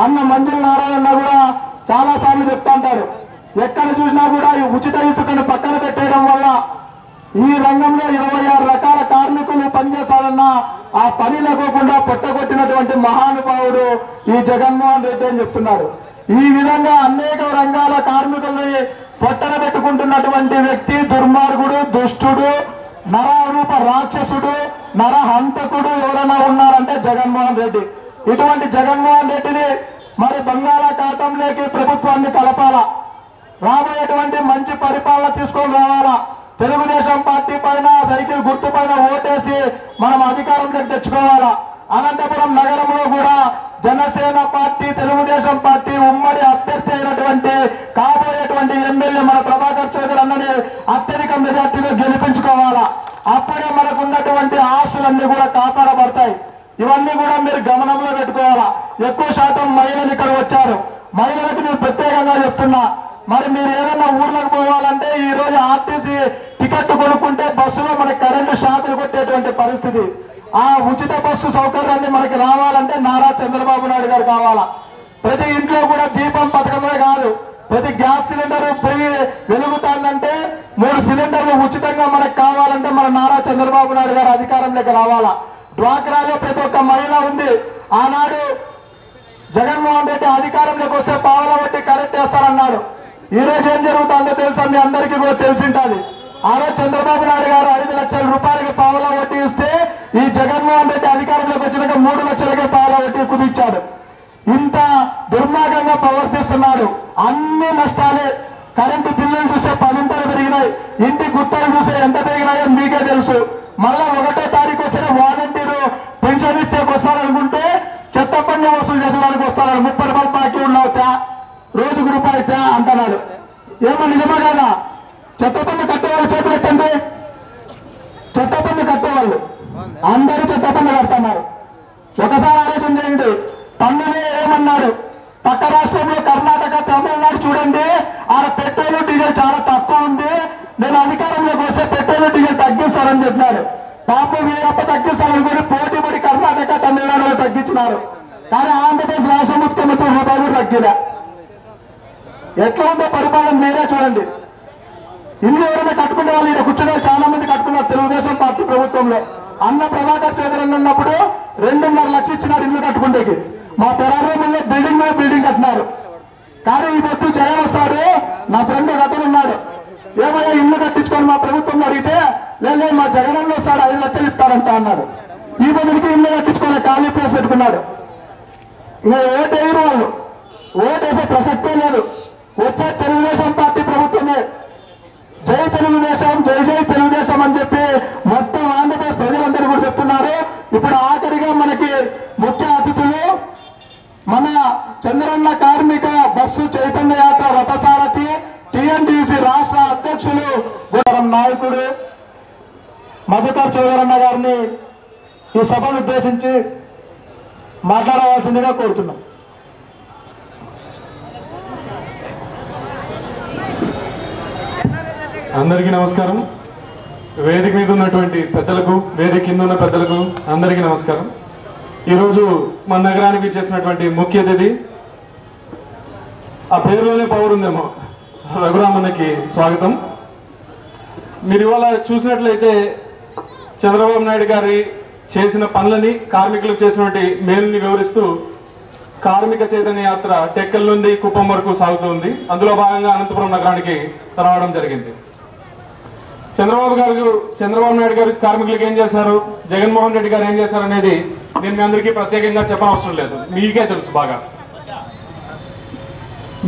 అన్న మంజుల నారాయణ కూడా చాలా సార్లు చెప్తా ఉంటారు. ఎక్కడ చూసినా కూడా ఈ ఉచిత ఇసుకను పక్కన పెట్టేయడం వల్ల ఈ రంగంలో 26 రకాల కార్మికులు పనిచేస్తారన్న ఆ పని లేకోకుండా పొట్టగొట్టినటువంటి మహానుభావుడు ఈ జగన్మోహన్ రెడ్డి అని చెప్తున్నాడు. ఈ విధంగా అనేక రంగాల కార్మికుల్ని పొట్టన పెట్టుకుంటున్నటువంటి వ్యక్తి దుర్మార్గుడు, దుష్టుడు, నరరూప రాక్షసుడు, నరహంతకుడు ఎవరైనా ఉన్నారంటే జగన్మోహన్ రెడ్డి. ఇటువంటి జగన్మోహన్ రెడ్డిని మరి బంగాళాఖాతంలోకి ప్రభుత్వాన్ని కలపాలా, రాబోయేటువంటి మంచి పరిపాలన తీసుకొని రావాలా. తెలుగుదేశం పార్టీ పైన సైకిల్ గుర్తు పైన ఓటేసి మనం అధికారంలోకి తెచ్చుకోవాలా. అనంతపురం నగరంలో కూడా జనసేన పార్టీ, తెలుగుదేశం పార్టీ ఉమ్మడి అభ్యర్థి అయినటువంటి కాబోయేటువంటి ఎమ్మెల్యే మన ప్రభాకర్ చౌదరి అన్నని అత్యధిక మెజార్టీలో గెలిపించుకోవాలా. అప్పుడే మనకు ఉన్నటువంటి ఆస్తులన్నీ కూడా కాపాడబడతాయి. ఇవన్నీ కూడా మీరు గమనంలో పెట్టుకోవాలా. ఎక్కువ శాతం మహిళలు ఇక్కడ వచ్చారు. మహిళలకు నేను ప్రత్యేకంగా చెప్తున్నా, మరి మీరు ఏదైనా ఊర్లకు పోవాలంటే ఈ రోజు ఆర్టీసీ టికెట్ కొనుక్కుంటే బస్సులో మనకి కరెంటు షాకులు కొట్టేటువంటి పరిస్థితి. ఆ ఉచిత బస్సు సౌకర్యాన్ని మనకి రావాలంటే నారా చంద్రబాబు నాయుడు గారు కావాలా. ప్రతి ఇంట్లో కూడా దీపం పథకమే కాదు, ప్రతి గ్యాస్ సిలిండర్ పోయి వెలుగుతుందంటే 3 సిలిండర్లు ఉచితంగా మనకు కావాలంటే మన నారా చంద్రబాబు నాయుడు గారు అధికారంలోకి రావాలా. డ్వాక్రాలో ప్రతి ఒక్క మహిళ ఉంది. ఆనాడు జగన్మోహన్ రెడ్డి అధికారంలోకి వస్తే పావలా వడ్డీ కరెక్ట్ వేస్తారన్నాడు. ఈ రోజు ఏం జరుగుతుందో తెలుసా మీ అందరికీ కూడా తెలిసింటది. ఆ రోజు చంద్రబాబు నాయుడు గారు 5 లక్షల రూపాయలకి పావలా వడ్డీ ఇస్తే ఈ జగన్మోహన్ రెడ్డి అధికారంలోకి వచ్చినాక 3 లక్షలకే పావలా వడ్డీ కుదించాడు. ఇంత దుర్మార్గంగా ప్రవర్తిస్తున్నాడు. అన్ని నష్టాలే. కరెంటు బిల్లులు చూస్తే 10 పెరిగినాయి, ఇంటి గుత్తలు చూస్తే ఎంత పెరిగినాయో మీకే తెలుసు. మళ్ళా 1వ తారీఖు వచ్చిన వాలంటీరు పెన్షన్ ఇచ్చేకి వస్తారనుకుంటే చెత్త పన్ను వసూలు చేసేదానికి వస్తాడు. 30 రూపాయలు బాకీ ఉన్నావు తా, రోజుకు రూపాయి తా అంటున్నాడు. ఏమో నిజమా కదా? చెత్త పన్ను కట్టేవాళ్ళు చేతులు ఎత్తండి. వాళ్ళు అందరూ చెత్త పన్ను కడుతున్నారు. ఒకసారి ఆలోచన చేయండి. పన్నునే ఏమన్నాడు? పక్క రాష్ట్రంలో కర్ణాటక, తమిళనాడు చూడండి, ఆడ పెట్రోల్ డీజిల్ చాలా తక్కువ ఉంది, నేను అధికారంలోకి వస్తే పెట్రోల్ డీజిల్ తగ్గిస్తానని చెప్పినారు. పాపం వీరప్ప తగ్గిస్తారనుకుని పోటీ పడి కర్ణాటక, తమిళనాడులో తగ్గించినారు. కానీ ఆంధ్రప్రదేశ్ రాష్ట్ర ముఖ్యమంత్రి రూపాయలు కూడా తగ్గిలే. ఎట్లా ఉందో పరిపాలన మీరే చూడండి. ఇల్లు ఎవరైనా కట్టుకునే వాళ్ళు ఇక్కడ కూర్చునే వాళ్ళు చాలా మంది కట్టుకున్నారు తెలుగుదేశం పార్టీ ప్రభుత్వంలో. అన్న ప్రభాకర్ చౌదరి ఉన్నప్పుడు 2.5 లక్షలు ఇచ్చినారు ఇల్లు కట్టుకుంటేకి. మా పెరారంలో బిల్డింగ్ మీద బిల్డింగ్ కట్టినారు. కానీ ఈ పొద్దు జగన్ వస్తాడు, నా ఫ్రెండ్ గతం ఉన్నాడు, ఏమయ్యా ఇల్లు కట్టించుకొని మా ప్రభుత్వం అడిగితే లేదు మా జగన్ అన్న వస్తాడు 5 లక్షలు ఇస్తారంట అన్నాడు. ఈ పొద్దుకి ఇల్లు కట్టించుకోవాలి, ఖాళీ ప్లేస్ పెట్టుకున్నాడు. ఇంకా ఓటేయరు వాళ్ళు, ఓటేసే ప్రసక్తే లేదు. వచ్చే తెలుగుదేశం పార్టీ ప్రభుత్వమే. జై తెలుగుదేశం, జై జై తెలుగుదేశం అని చెప్పి మొత్తం ఆంధ్రప్రదేశ్ ప్రజలందరూ కూడా చెప్తున్నారు. ఇప్పుడు ఆఖరిగా మనకి ముఖ్య అతిథులు మన చంద్రన్న కార్మిక బస్సు చైతన్య యాత్ర రథసారథి టిఎన్టీసీ రాష్ట్ర అధ్యక్షులు నాయకుడు మధుకర్ చౌదరన్న గారిని ఈ సభను ఉద్దేశించి మాట్లాడవలసిందిగా కోరుతున్నాం. అందరికీ నమస్కారం. వేదిక మీద ఉన్నటువంటి పెద్దలకు, వేదిక కింద ఉన్న పెద్దలకు అందరికీ నమస్కారం. ఈరోజు మన నగరానికి చేసినటువంటి ముఖ్య అతిథి, ఆ పేరులోనే పవర్ ఉందేమో, రఘురామన్నకి స్వాగతం. మీరు ఇవాళ చూసినట్లయితే చంద్రబాబు నాయుడు గారి చేసిన పనులని, కార్మికులకు చేసినటువంటి మేలుని వివరిస్తూ కార్మిక చైతన్య యాత్ర టెక్కల్ నుండి కుప్పం వరకు సాగుతుంది. అందులో భాగంగా అనంతపురం నగరానికి రావడం జరిగింది. చంద్రబాబు నాయుడు గారు కార్మికులకు ఏం చేశారు, జగన్మోహన్ రెడ్డి గారు ఏం చేశారు అనేది నేను మీ అందరికీ ప్రత్యేకంగా చెప్పనవసరం లేదు, మీకే తెలుసు బాగా.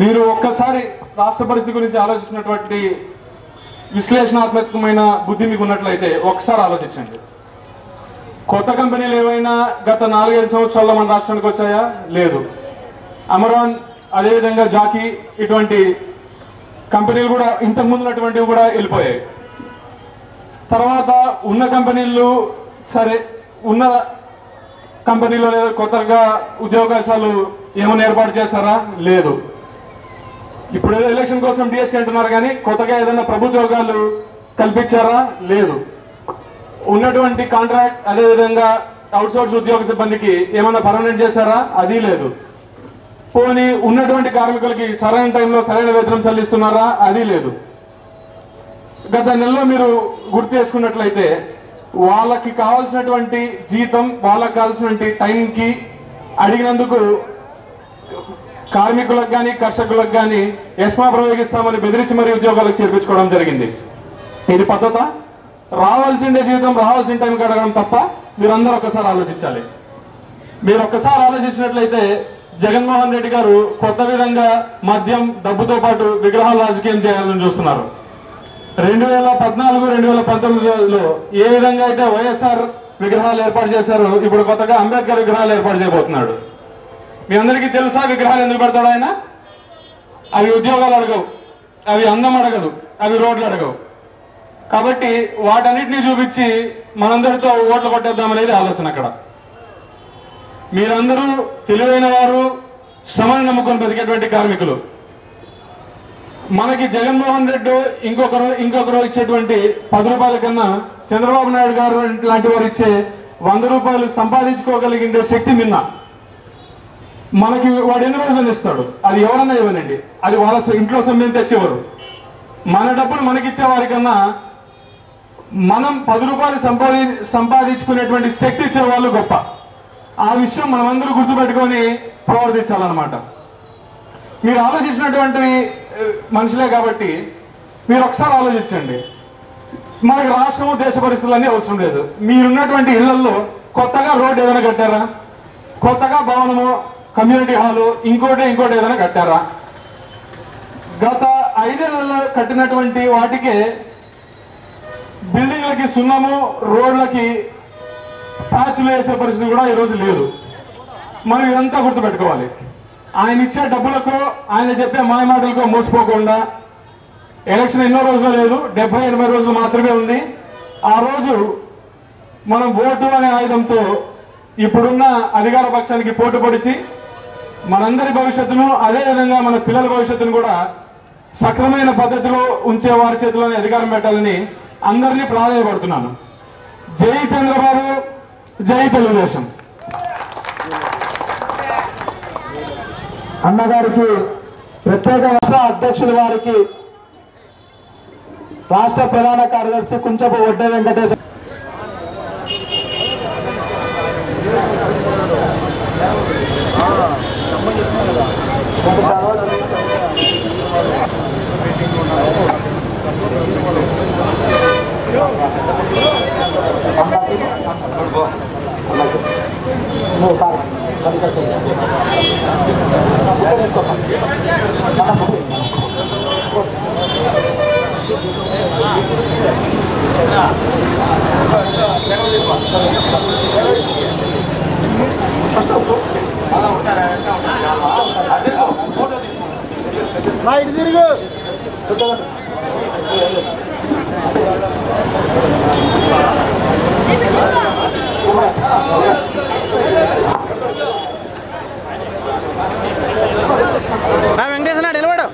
మీరు ఒక్కసారి రాష్ట్ర పరిస్థితి గురించి ఆలోచించినటువంటి విశ్లేషణాత్మకమైన బుద్ధి మీకు ఉన్నట్లయితే ఒకసారి ఆలోచించండి. కొత్త కంపెనీలు ఏవైనా గత 4-5 సంవత్సరాల్లో మన రాష్ట్రానికి వచ్చాయా? లేదు. అమరాన్, అదేవిధంగా జాకీ, ఇటువంటి కంపెనీలు కూడా ఇంతకు ముందు ఉన్నటువంటివి కూడా వెళ్ళిపోయాయి. తర్వాత ఉన్న కంపెనీలు సరే, ఉన్న కంపెనీలో కొత్తగా ఉద్యోగాలు ఏమైనా ఏర్పాటు చేశారా? లేదు. ఇప్పుడు ఏదో ఎలక్షన్ కోసం డిఎస్సీ అంటున్నారు, కానీ కొత్తగా ఏదైనా ప్రభుత్వోద్యోగాలు కల్పించారా? లేదు. ఉన్నటువంటి కాంట్రాక్ట్, అదేవిధంగా అవుట్సోర్స్ ఉద్యోగ సిబ్బందికి ఏమైనా పర్మనెంట్ చేశారా? అది లేదు. పోనీ ఉన్నటువంటి కార్మికులకి సరైన టైంలో సరైన వేతనం చెల్లిస్తున్నారా? అది లేదు. గత నెలలో మీరు గుర్తు చేసుకున్నట్లయితే వాళ్ళకి కావాల్సినటువంటి జీతం, వాళ్ళకి కావాల్సినటువంటి టైంకి అడిగినందుకు కార్మికులకు కానీ కర్షకులకు కానీ ఎస్మా ప్రయోగిస్తామని బెదిరించి మరీ ఉద్యోగాలకు చేర్పించుకోవడం జరిగింది. ఇది పద్ధత? రావాల్సిందే జీవితం రావాల్సిన టైంకి అడగడం తప్ప. మీరందరూ ఒక్కసారి ఆలోచించాలి. మీరు ఒక్కసారి ఆలోచించినట్లయితే జగన్మోహన్ రెడ్డి గారు కొత్త విధంగా మద్యం, డబ్బుతో పాటు విగ్రహాలు రాజకీయం చేయాలని చూస్తున్నారు. 2014-2019లో ఏ విధంగా అయితే వైఎస్ఆర్ విగ్రహాలు ఏర్పాటు చేశారో ఇప్పుడు కొత్తగా అంబేద్కర్ విగ్రహాలు ఏర్పాటు చేయబోతున్నాడు. మీ అందరికీ తెలుసా విగ్రహాలు ఎందుకు పెడతాడు ఆయన? అవి ఉద్యోగాలు అడగవు, అవి అందం అడగదు, అవి రోడ్లు అడగవు. కాబట్టి వాటన్నిటినీ చూపించి మనందరితో ఓట్లు కొట్టేద్దామనేది ఆలోచన అక్కడ. మీరందరూ తెలివైన వారు, శ్రమను నమ్ముకొని బతికేటువంటి కార్మికులు. మనకి జగన్మోహన్ రెడ్డి ఇంకొకరు ఇచ్చేటువంటి 10 రూపాయల కన్నా చంద్రబాబు నాయుడు గారు లాంటి వారు ఇచ్చే 100 రూపాయలు సంపాదించుకోగలిగే శక్తి నిన్న మనకి వాడు ఎన్ని రోజులు ఇస్తాడు? అది ఎవరన్నా ఇవ్వనండి, అది వాళ్ళ ఇంట్లో సొమ్యం తెచ్చేవారు. మన డబ్బులు మనకిచ్చే వారికన్నా మనం 10 రూపాయలు సంపాదించుకునేటువంటి శక్తి ఇచ్చే వాళ్ళు గొప్ప. ఆ విషయం మనమందరూ గుర్తుపెట్టుకొని ప్రవర్తించాలన్నమాట. మీరు ఆలోచించినటువంటి మనుషులే కాబట్టి మీరు ఒకసారి ఆలోచించండి. మనకి రాష్ట్రము, దేశ పరిస్థితులన్నీ అవసరం లేదు. మీరున్నటువంటి ఇళ్లలో కొత్తగా రోడ్డు ఏదైనా కట్టారా? కొత్తగా భవనము, కమ్యూనిటీ హాలు, ఇంకోటి ఏదైనా కట్టారా? గత 5 ఏళ్లలో కట్టినటువంటి వాటికే బిల్డింగ్లకి సున్నము, రోడ్లకి ప్యాచ్లు వేసే పరిస్థితి కూడా ఈరోజు లేదు. మనం ఇదంతా గుర్తుపెట్టుకోవాలి. ఆయన ఇచ్చే డబ్బులకు, ఆయన చెప్పే మాయమాటలకు మోసపోకుండా, ఎలక్షన్ ఎన్నో రోజులు లేదు, 70-80 రోజులు మాత్రమే ఉంది. ఆ రోజు మనం ఓటు అనే ఆయుధంతో ఇప్పుడున్న అధికార పక్షానికి పోటీ పొడిచి మనందరి భవిష్యత్తును, అదేవిధంగా మన పిల్లల భవిష్యత్తును కూడా సక్రమైన పద్ధతిలో ఉంచే వారి చేతిలోనే అధికారం పెట్టాలని అందరినీ ప్రాధాన్యపడుతున్నాను. జై చంద్రబాబు, జై తెలుగుదేశం. అన్నగారికి ప్రత్యేక రాష్ట్ర అధ్యక్షుల వారికి రాష్ట్ర ప్రధాన కార్యదర్శి కుంచపు వడ్డే వెంకటేశ్వర ఇటు తిరుగు వెంకటేశ్వర నిలబడు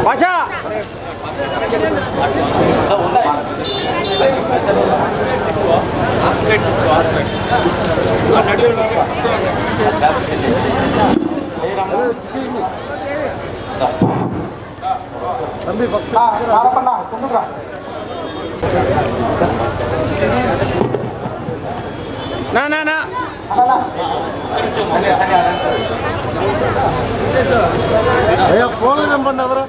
భాష నా అయ్యా ఫోన్ చంపండి ఎవరు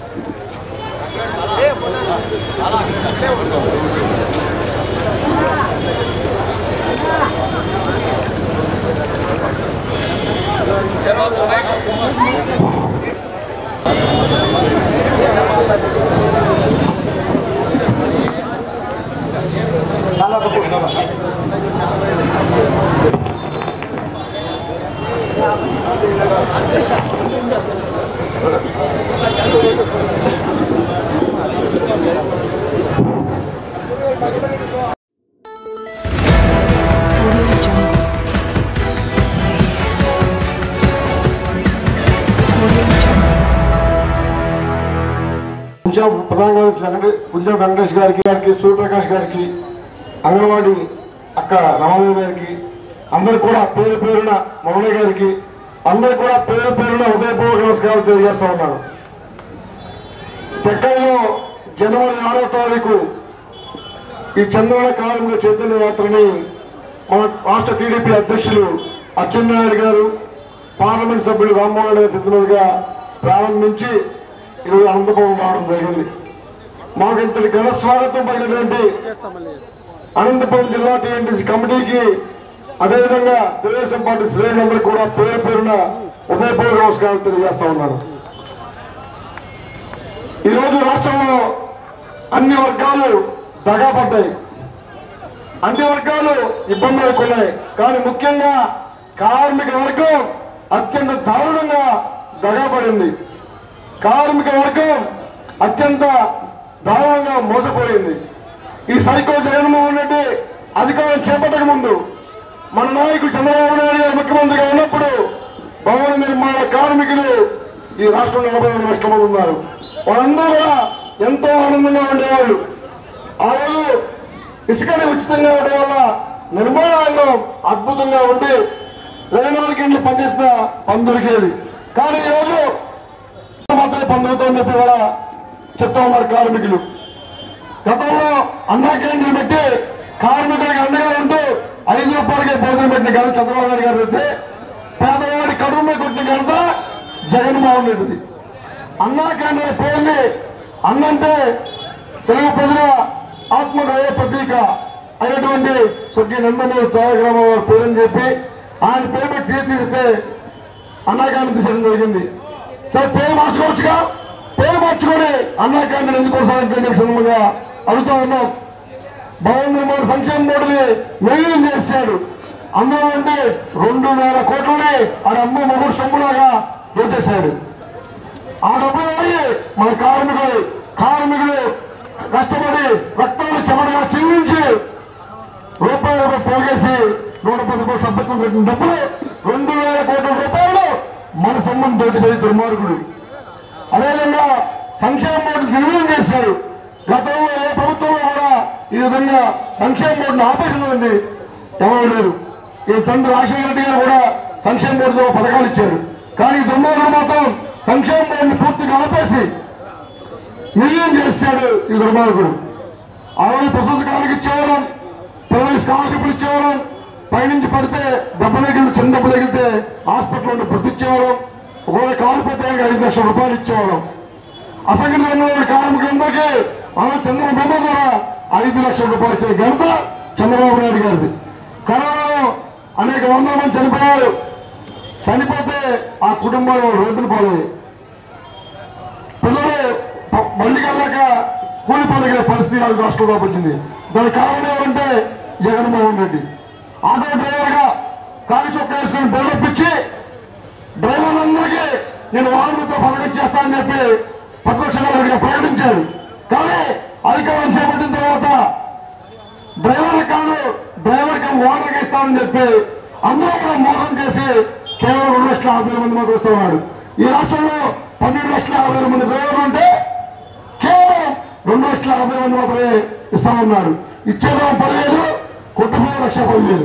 చాలా ప్రధాన పుంజం వెంకటేష్ గారికి సూర్యప్రకాష్ గారికి అంగన్వాడీ అక్క రమాదేవి గారికి అందరు కూడా పేరు పేరున మౌళి గారికి అందరు కూడా పేరు పేరున ఉదయపూర్వక నమస్కారాలు తెలియజేస్తా ఉన్నాను. టెక్కల్లో జనవరి 6వ తారీఖు ఈ చంద్రబాబు కార్మికుల చైతన్య యాత్రని మన రాష్ట్ర టీడీపీ అధ్యక్షులు అచ్చెన్నాయుడు గారు, పార్లమెంట్ సభ్యులు రామ్మోహన్ గారి ప్రతినిధిగా ప్రారంభించి ఈరోజు అనంతపురం రావడం జరిగింది. మాకు ఇంతటి ఘన స్వాగతం పలికినటువంటి అనంతపురం జిల్లా టీఎన్టీసీ కమిటీకి, అదేవిధంగా తెలుగుదేశం పార్టీ శ్రేణులందరూ కూడా పేరు పేరున ఉదయపూర్వక నమస్కారాలు తెలియజేస్తా ఉన్నారు. ఈరోజు రాష్ట్రంలో అన్ని వర్గాలు దగాపడ్డాయి, అన్ని వర్గాలు ఇబ్బందులు ఎదుర్కొన్నాయి. కానీ ముఖ్యంగా కార్మిక వర్గం అత్యంత దారుణంగా దగాపడింది. కార్మిక వర్గం అత్యంత దారుణంగా మోసపోయింది. ఈ సైకో జగన్మోహన్ రెడ్డి అధికారం చేపట్టక ముందు మన నాయకుడు చంద్రబాబు నాయుడు గారు ముఖ్యమంత్రిగా ఉన్నప్పుడు భవన నిర్మాణ కార్మికులు ఈ రాష్ట్రంలో 42 లక్షల మంది ఉన్నారు. వాళ్ళందరూ కూడా ఎంతో ఆనందంగా ఉండేవాళ్ళు. ఆ రోజు ఇసుకని ఉచితంగా ఇవ్వడం వల్ల నిర్మాణ రంగం అద్భుతంగా ఉండి 24 గంటలు పనిచేసిన పని దొరికేది. కానీ ఈరోజు మాత్రమే పని దొరుకుతుందని చెప్పి కూడా చెప్తా ఉన్నారు కార్మికులు. గతంలో అన్నా క్యాంటీన్లు పెట్టి కార్మికులకి అండగా ఉంటూ 5 రూపాయలకే భోజనం పెట్టిన గారు చంద్రబాబు నాయుడు గారు అయితే పేదవాడి కడుపు మీద కొట్టిన ఘనత జగన్మోహన్ రెడ్డిది. అన్నా క్యాంటీన్ పేరుని అన్నంటే తెలుగు ప్రజల ఆత్మగౌరవ ప్రతీక అయినటువంటి స్వర్గీయ నందమూరి తారక రామారావు గారి పేరుని చెప్పి ఆయన పేరు పెట్టి తీస్తే అన్నా క్యాంటీన్ తీసడం జరిగింది. సరే పేరు మార్చుకోవచ్చుగా, పేరు మార్చుకొని అన్నా క్యాంటీన్ ఎందుకు కొనసాగించే సందర్భంగా అడుగుతా ఉన్నాం. భవన నిర్మాణ సంక్షేమ బోర్డుని మెయిన్ చేశాడు. అందులో ఉంటే 2,000 కోట్లని ఆయన అమ్మ మొగుడు సొమ్ములాగా దోచేశాడు. ఆ డబ్బులు మన కార్మికులు కష్టపడి రక్తాలు చెమటగా చిందించి రూపాయలు పోగేసి 110 కోట్ల సభ్యత్వం పెట్టిన డబ్బులు 2,000 కోట్ల రూపాయలు మన సొమ్మం దోచిపోయి దుర్మార్గుడు. అదేవిధంగా సంక్షేమ బోర్డు నిర్వీర్యం చేశారు. గతంలో ఏ ప్రభుత్వంలో కూడా ఈ విధంగా సంక్షేమ బోర్డును ఆపేసిందండి ఎవరు లేరు. ఈ తండ్రి రాజశేఖర రెడ్డి గారు కూడా సంక్షేమ బోర్డులో పథకాలు ఇచ్చారు. కానీ దుర్మార్గుడు మాత్రం సంక్షేమ బోర్డుని పూర్తిగా ఆపేసి నిర్ణయం చేశాడు ఈ దుర్మార్గుడు. ఆ రోజు పుస్తకానికి ఇచ్చేవాళ్ళం, పిల్లలకి స్కాలర్షిప్లు ఇచ్చేవాళ్ళం, పైనుంచి పడితే దెబ్బ తగిలితే చిన్న దెబ్బ తగిలితే హాస్పిటల్లో బ్రతిచ్చేవాళ్ళం, ఒకవేళ కాలిపోతే 5 లక్షల రూపాయలు ఇచ్చేవాళ్ళం. అసంఘటిత రంగంలోని కార్మికులందరికీ ఆ చంద్రబాబు బొమ్మ ద్వారా 5 లక్షల రూపాయలు ఇచ్చిన ఘనత చంద్రబాబు నాయుడు గారిది. కరోనాలో అనేక వందల మంది చనిపోయారు. చనిపోతే ఆ కుటుంబాలు రోడ్డును పాలయ్యాయి. పిల్లలు బళ్ళకి వెళ్ళాక కూలి పడగలే పరిస్థితి రాష్ట్రంలో వచ్చింది. దానికి కారణం ఏమంటే జగన్మోహన్ రెడ్డి ఆటో డ్రైవర్గా కాలి చొక్కా వేసుకుని బిల్డప్ ఇచ్చి డ్రైవర్లందరికీ నేను వాహనంతో పదవిచ్చేస్తానని చెప్పి ప్రతిపక్ష నాయకుడిగా ప్రకటించారు. కానీ అధికారం చేపట్టిన తర్వాత డ్రైవర్కి ఓనర్గా ఇస్తామని చెప్పి అందరూ కూడా మోసం చేసి కేవలం 2,50,000 మంది మాకు వస్తున్నాడు. ఈ రాష్ట్రంలో 12,50,000 మంది డ్రైవర్లు ఉంటే కేవలం 2,50,000 మంది మాత్రమే ఇస్తామన్నాడు. ఇచ్చేదో 10,000, కుటుంబం 1,10,000.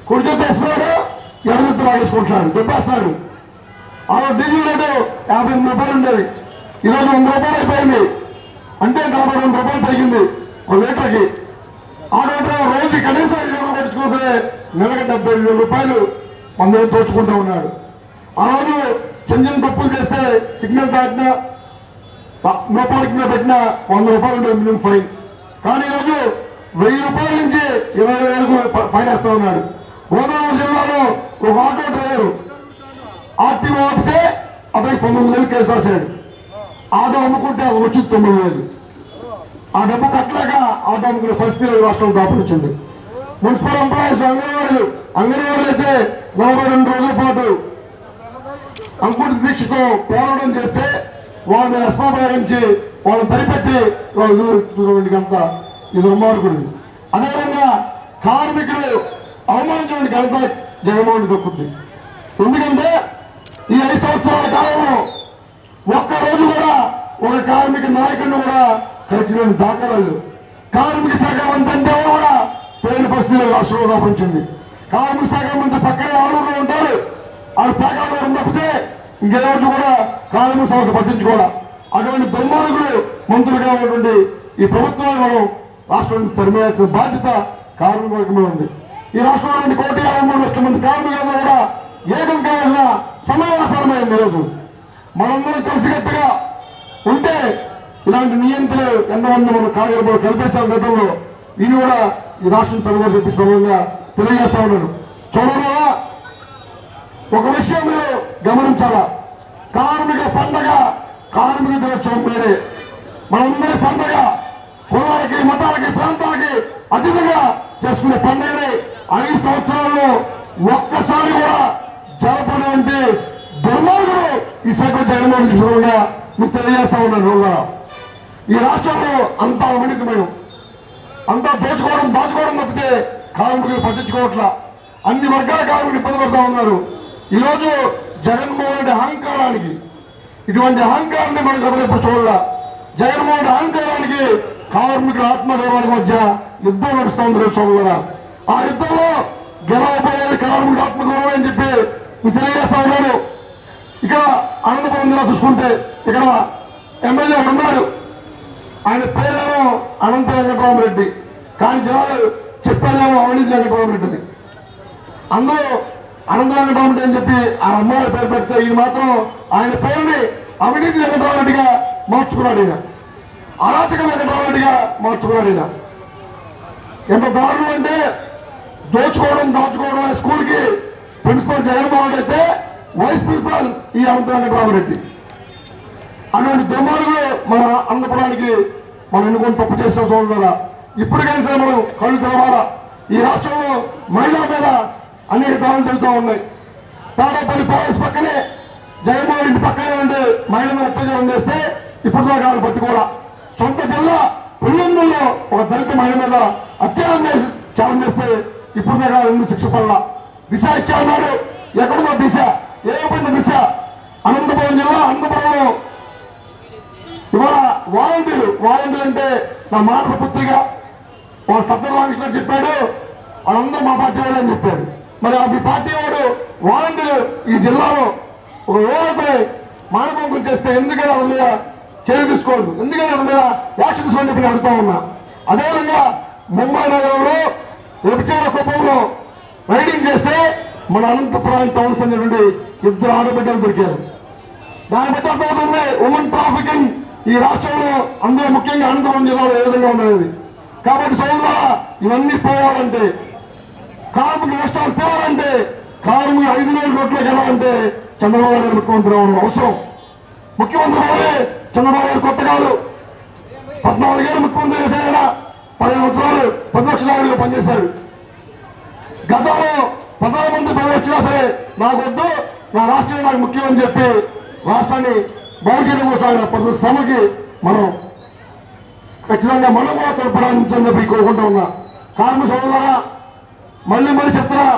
కుడి చేత ఇస్తున్నాడు, ఎడమిత్తులు ఆగేసుకుంటున్నాడు, దెబ్బేస్తున్నాడు. ఆ డీజిల్ రేటు 58 రూపాయలు ఉండేది, ఈరోజు 100 రూపాయలు అయిపోయింది. అంటే 42 రూపాయలు పెరిగింది 1 లీటర్కి. ఆటో డ్రైవర్ రోజు కనీసం 5 రూపాయలు పెట్టుకోసే నెలకు 75,000 రూపాయలు మంది దోచుకుంటూ ఉన్నాడు. ఆ రోజు చిన్న చిన్న తప్పులు చేస్తే సిగ్నల్ దాటినా నో పార్కింగ్ లో పెట్టిన 100 రూపాయలు ఉండేది మినిమం ఫైన్. కానీ ఈరోజు 1000 రూపాయల నుంచి 20,000 ఫైన్ వేస్తా ఉన్నాడు. గోదావరి జిల్లాలో ఒక ఆటో డ్రైవర్ ఆర్టీఓ ఆపితే అతనికి 19,000 కేసు రాశాడు. ఆటో అమ్ముకుంటే అది వచ్చి 9,000. ఆ డబ్బు కట్టలేక ఆటో అమ్ముకునే పరిస్థితి రాష్ట్రంలో దాపురించింది. మున్సిపల్ ఎంప్లాయీస్ అంగన్వాడీలు అయితే 42 రోజుల పాటు అంకుట దీక్షతో పోరాటం చేస్తే వాళ్ళని రెస్పాన్స్ వాళ్ళని భయపెట్టి వాళ్ళంతా ఇది దుర్మార్గుడిది. అదేవిధంగా కార్మికులు అవమానించిన ఘనత జగన్మోహన్ దొక్కుద్ది. ఎందుకంటే ఈ 5 సంవత్సరాల కాలంలో ఒక్కరోజు కూడా ఒక కార్మిక నాయకుడిని కూడా కలిసిన దాఖలాలు. కార్మిక శాఖ మంత్రి అంటే కూడా పేరు పరిస్థితులు రాష్ట్రంలో దాపించింది. కార్మిక శాఖ మంత్రి పక్కనే ఆలూరులో ఉంటారు, ఆడు పేకాలో తప్పితే ఇంకే రోజు కూడా కార్మిక సమస్య పట్టించుకోవడం. అటువంటి దుర్మార్గులు మంత్రులుగా ఉన్నటువంటి ఈ ప్రభుత్వాన్ని మనం రాష్ట్రాన్ని తరిమేయాల్సిన బాధ్యత కార్మిక వర్గమే ఉంది. ఈ రాష్ట్రంలో 1,53,00,000 మంది కార్మికులందరూ కూడా ఏకం కావాల్సిన సమావేశమైంది. ఈరోజు మనందరం కలిసికట్టుగా ఉంటే ఇలాంటి నియంత్రణలు ఎంతమంది మనం కార్యక్రమాలు కల్పిస్తాం గతంలో ఇది కూడా ఈ రాష్ట్రం తరువాత చెప్పిస్తున్నా తెలియజేస్తా ఉన్నాను. చూడగా ఒక విషయం మీరు గమనించాలా, కార్మిక పండగ కార్మిక దినోత్సవం పేరే మనందరి పండగ. కులాలకి మతాలకి ప్రాంతాలకి అతిథిగా చేసుకునే పండుగని 5 సంవత్సరాల్లో ఒక్కసారి కూడా జరపటువంటి దుర్మార్గుడు ఈ శాఖ జగన్మోహన్ రెడ్డి మీకు తెలియజేస్తా ఉన్నాను. రోజున ఈ రాష్ట్రంలో అంతా అవినీతిమయం, అంతా దాచుకోవడం తప్పితే కార్మికులు పట్టించుకోవట్లా. అన్ని వర్గాల కార్మికులు ఇబ్బంది పడతా ఉన్నారు. ఈరోజు జగన్మోహన్ రెడ్డి అహంకారానికి, ఇటువంటి అహంకారాన్ని మనం గతంలో ఇప్పుడు చూడాల. జగన్మోహన్ రెడ్డి అహంకారానికి కార్మికుల ఆత్మగౌరవానికి మధ్య యుద్ధం నడుస్తూ ఉంది చూడాల. ఆ యుద్ధంలో గెలవబోయేది కార్మికుల ఆత్మగౌరవం అని చెప్పి మీకు తెలియజేస్తా ఉన్నాను. ఇక్కడ అనంతపురం జిల్లా చూసుకుంటే ఇక్కడ ఎమ్మెల్యే ఉన్నాడు, ఆయన పేరేమో అనంత వెంకటరామరెడ్డి, కానీ జనాలు చెప్పేదేమో అవినీతి వెంకటరామరెడ్డిని. అందరూ అనంత వెంకటరామరెడ్డి అని చెప్పి ఆ అమ్మాయి పేరు పెడితే ఈయన మాత్రం ఆయన పేరుని అవినీతి వెంకటరామరెడ్డిగా మార్చుకున్నాడు. ఈయన అరాచక వెంకటరామరెడ్డిగా మార్చుకున్నాడు. ఈయన ఎంత దారుణం అంటే దాచుకోవడం అనే స్కూల్కి ప్రిన్సిపల్ జగన్మోహన్ రెడ్డి అయితే వైస్ ప్రిన్సిపల్ ఈ అనంత వెంకటరామరెడ్డి. అటువంటి దుర్మార్గులు మన అన్నపడానికి మనం ఎన్నుకొని తప్పు చేస్తాం చూడాలా. ఇప్పుడు కలిసి మనం కళ్ళు తెరవాలా. ఈ రాష్ట్రంలో మహిళల మీద అనేక దాడులు జరుగుతూ ఉన్నాయి. తాడేపల్లి ప్యాలెస్ పక్కనే జగన్మోహన్ రెడ్డి పక్కనే ఉండి మహిళలను అత్యాచారం చేస్తే ఇప్పుడు దాకా పట్టుకోవాలా. సొంత జిల్లా పులివెందుల్లో ఒక దళిత మహిళ మీద అత్యాచారం చేస్తే ఇప్పుడు దాకా 2 శిక్ష పడలా. దిశ ఇచ్చా అన్నాడు, ఎక్కడుందో దిశ, ఏమైంది దిశ? అనంతపురం జిల్లా అనంతపురంలో ఇవాళ వాలంటీర్లు అంటే నా మాటల పుత్రిగా వాళ్ళు సత్యనారాయణ చెప్పాడు, వాళ్ళందరూ మా పార్టీ వాళ్ళు అని చెప్పాడు. మరి ఆ మీ పార్టీ వాడు వాలంటీర్లు ఈ జిల్లాలో ఒక యువకుని మానభంగం చేస్తే ఎందుకని వాళ్ళ మీద చర్య తీసుకోవద్దు, ఎందుకని వాళ్ళ మీద యాక్షన్ తీసుకోండి చెప్పి అడుగుతా ఉన్నా. అదేవిధంగా ముంబై నగరంలో వ్యభిచార కుప్పంలో రైడింగ్ చేస్తే మన అనంతపురం టౌన్స్ అనేటువంటి 2 ఆడబిడ్డలు దొరికారు. దాన్ని బట్టి అర్థమవుతుంది ఉమెన్ ట్రాఫికింగ్ ఈ రాష్ట్రంలో, అందులో ముఖ్యంగా అనంతపురం జిల్లాలో ఏ విధంగా ఉన్నది. కాబట్టి సోదరులారా, ఇవన్నీ పోవాలంటే, కార్మికుల నష్టాలు పోవాలంటే, కార్మికులు 5,000 కోట్లకు వెళ్ళాలంటే చంద్రబాబు గారు ముఖ్యమంత్రి అవ్వడం అవసరం. ముఖ్యమంత్రి అవ్వాలి. చంద్రబాబు గారు కొత్త కాదు, 14 ఏళ్ళు ముఖ్యమంత్రి చేశారు. 10 సంవత్సరాలు ప్రతిపక్ష నాయకుడిగా పనిచేశారు. గతంలో ప్రధానమంత్రి పదవి వచ్చినా సరే నాకు వద్దు, నా రాష్ట్రం నాకు ముఖ్యం అని చెప్పి రాష్ట్రాన్ని బాగు చేయడం కోసం ప్రతి శ్రమకి మనం ఖచ్చితంగా మనం కూడా తోడ్పడాలని చెప్పి కోరుకుంటూ ఉన్నా. కార్మిక సోదరులారా, మళ్ళీ చెప్తున్నా,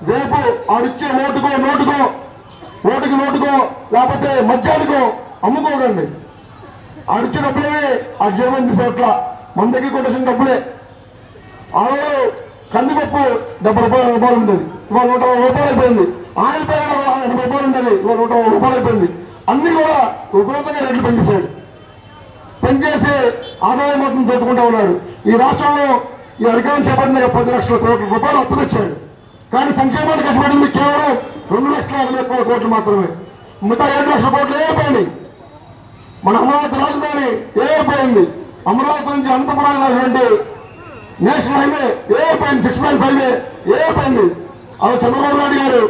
రేపు ఆడిచ్చే ఓటుకి నోటుకో లేకపోతే మద్యానికో అమ్ముకోకండి. ఆడిచ్చే డబ్బులేవి ఆ జీవనం తీసేట్లా మన దగ్గర కొట్టేసిన డబ్బులే. ఆ కందిపప్పు 70 రూపాయలు ఉండేది, ఇవాళ 120 రూపాయలు అయిపోయింది. ఆయిల్ పైన 80 రూపాయలు ఉండేది, ఇవాళ 120 రూపాయలు అయిపోయింది. అన్ని కూడా విపరీతంగా రేట్లు పెంచేసి ఆదాయం మొత్తం దోచుకుంటూ ఉన్నాడు. ఈ రాష్ట్రంలో ఈ అధికారం చేపట్టిన 10 లక్షల కోట్ల రూపాయలు అప్పు తెచ్చాడు. కానీ సంక్షేమానికి కట్టుబడింది కేవలం 2,50,000 కోట్లు మాత్రమే. మిగతా 7 లక్షల కోట్లు ఏమైపోయింది? మన అమరావతి రాజధాని ఏమైపోయింది? అమరావతి నుంచి అనంతపురం రాసినటువంటి నేషనల్ హైవే ఏమైపోయింది? 6 లైన్స్ హైవే ఏమైపోయింది? అలా చంద్రబాబు నాయుడు గారు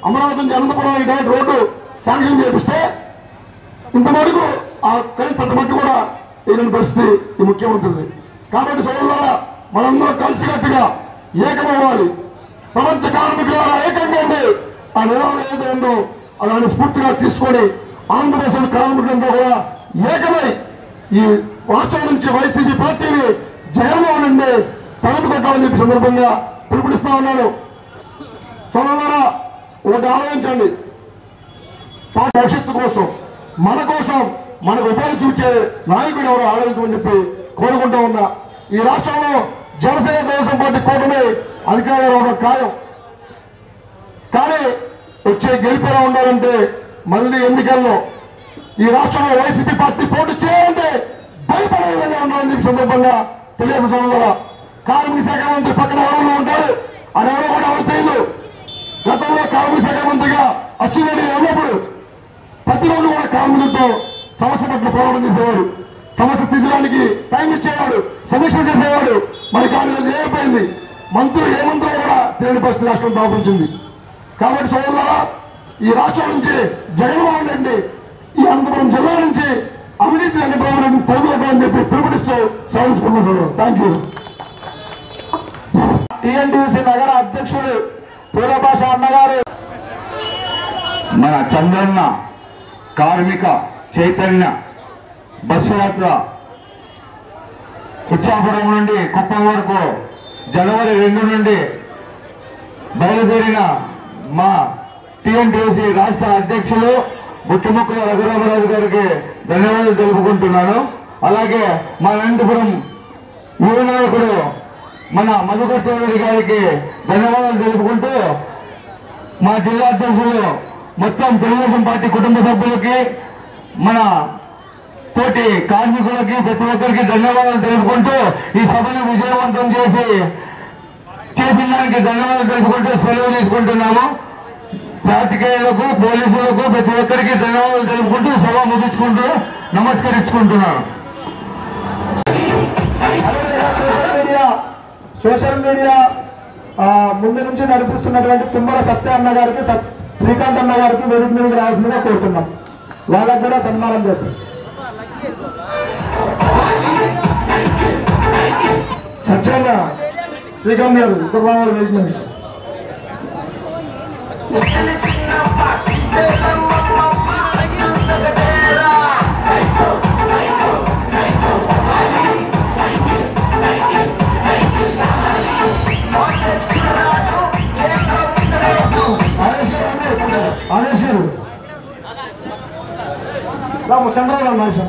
అమరావతి నుంచి అనంతపురానికి డైరెక్ట్ రోడ్డు శాంక్షన్ చేపిస్తే ఇంత మటుకు ఆ కని తగ్గమట్టు కూడా ఈయన పరిస్థితి ఈ ముఖ్యమంత్రిది. కాబట్టి సోదరులారా, మనందరం కలిసికట్టుగా ఏకమవ్వాలి. ప్రపంచ కార్మికుల ఏకంగా ఉంది. ఆ నిలవలు ఏదైతే ఉందో దాన్ని స్ఫూర్తిగా తీసుకొని ఆంధ్రప్రదేశ్ కార్మికులంతా కూడా ఏకమై ఈ రాష్ట్రం నుంచి వైసీపీ పార్టీని జగన్మోహన్ రెడ్డి తరపు కొట్టాలని చెప్పి సందర్భంగా పిలుపునిస్తా ఉన్నాను. సోదరులారా, ఒకటి ఆలోచించండి. భవిష్యత్తు కోసం, మనకు ఉపాధి చూచే నాయకుడు ఎవరు ఆలోచించమని చెప్పి కోరుకుంటూ ఉన్నా. ఈ రాష్ట్రంలో జనసేన తెలుగుదేశం పార్టీ కూటమి అధికారంలో రావడం ఖాయం. కానీ వచ్చే గెలుపు ఎలా ఉండాలంటే మళ్ళీ ఎన్నికల్లో ఈ రాష్ట్రంలో వైసీపీ పార్టీ పోటీ చేయాలంటే భయపడే విధంగా ఉండాలని చెప్పి సందర్భంగా తెలియజేస్తున్నా. కార్మిక శాఖ మంత్రి పక్కన ఎవరు ఉంటారు, అది ఎవరో కూడా ఎవరు తెలియదు. గతంలో కార్మిక శాఖ మంత్రిగా అచ్చెన్నాయుడు ఉన్నప్పుడు ప్రతిరోజు కూడా కార్మికులతో సమస్య పట్ల పోరాటం చేసేవాడు, సమస్య తీర్చడానికి టైం ఇచ్చేవాడు, సమీక్ష చేసేవాడు. మరి కానీ ఏమైపోయింది? మంత్రులు ఏ మంత్రులు కూడా తెలియని పరిస్థితి రాష్ట్రం దాపురించింది. కాబట్టి సోదరులారా, ఈ రాష్ట్రం నుంచి జగన్మోహన్ రెడ్డి ఈ అనంతపురం జిల్లా నుంచి అవినీతి అన్ని తగ్గుతుందని చెప్పి పిలుపునిస్తూ సాధించుకుంటున్నాడు. Thank you. టీఎన్టీసీ నగర అధ్యక్షుడు పూర్వభాష అన్నగారు, మన చంద్రన్న కార్మిక చైతన్య బస్సు యాత్ర ఇచ్చాపురం నుండి కుప్పం వరకు జనవరి 2 నుండి బయలుదేరిన మా టీఎన్టీసీ రాష్ట్ర అధ్యక్షులు ముఖ్యమంత్రి రఘురామరాజు గారికి ధన్యవాదాలు తెలుపుకుంటున్నాను. అలాగే మా అనంతపురం యువ నాయకుడు మన మధుకర్ చౌదరి గారికి ధన్యవాదాలు తెలుపుకుంటూ మా జిల్లా అధ్యక్షులు మొత్తం తెలుగుదేశం పార్టీ కుటుంబ సభ్యులకి, మన తోటి కార్మికులకి, ప్రతి ఒక్కరికి ధన్యవాదాలు తెలుపుకుంటూ ఈ సభను విజయవంతం చేసిన దానికి ధన్యవాదాలు తెలుపుకుంటూ సెలవు తీసుకుంటున్నాము. పాత్రికేయులకు, పోలీసులకు, ప్రతి ఒక్కరికి ధన్యవాదాలు తెలుపుకుంటూ సభ ముగించుకుంటూ నమస్కరించుకుంటున్నాను. సోషల్ మీడియా ముందు నుంచి నడిపిస్తున్నటువంటి తుమ్మల సత్య అన్న గారికి, శ్రీకాంత్ అన్న గారికి వేదిక మీదకి రావాల్సిందిగా కోరుతున్నాం. వాళ్ళకు కూడా సన్మానం చేస్తాం. సత్యాన్న శ్రీకాంత్ గారు ఇద్దరు రావాలి వేదిక మీద. చంద్రబాబు నాయకు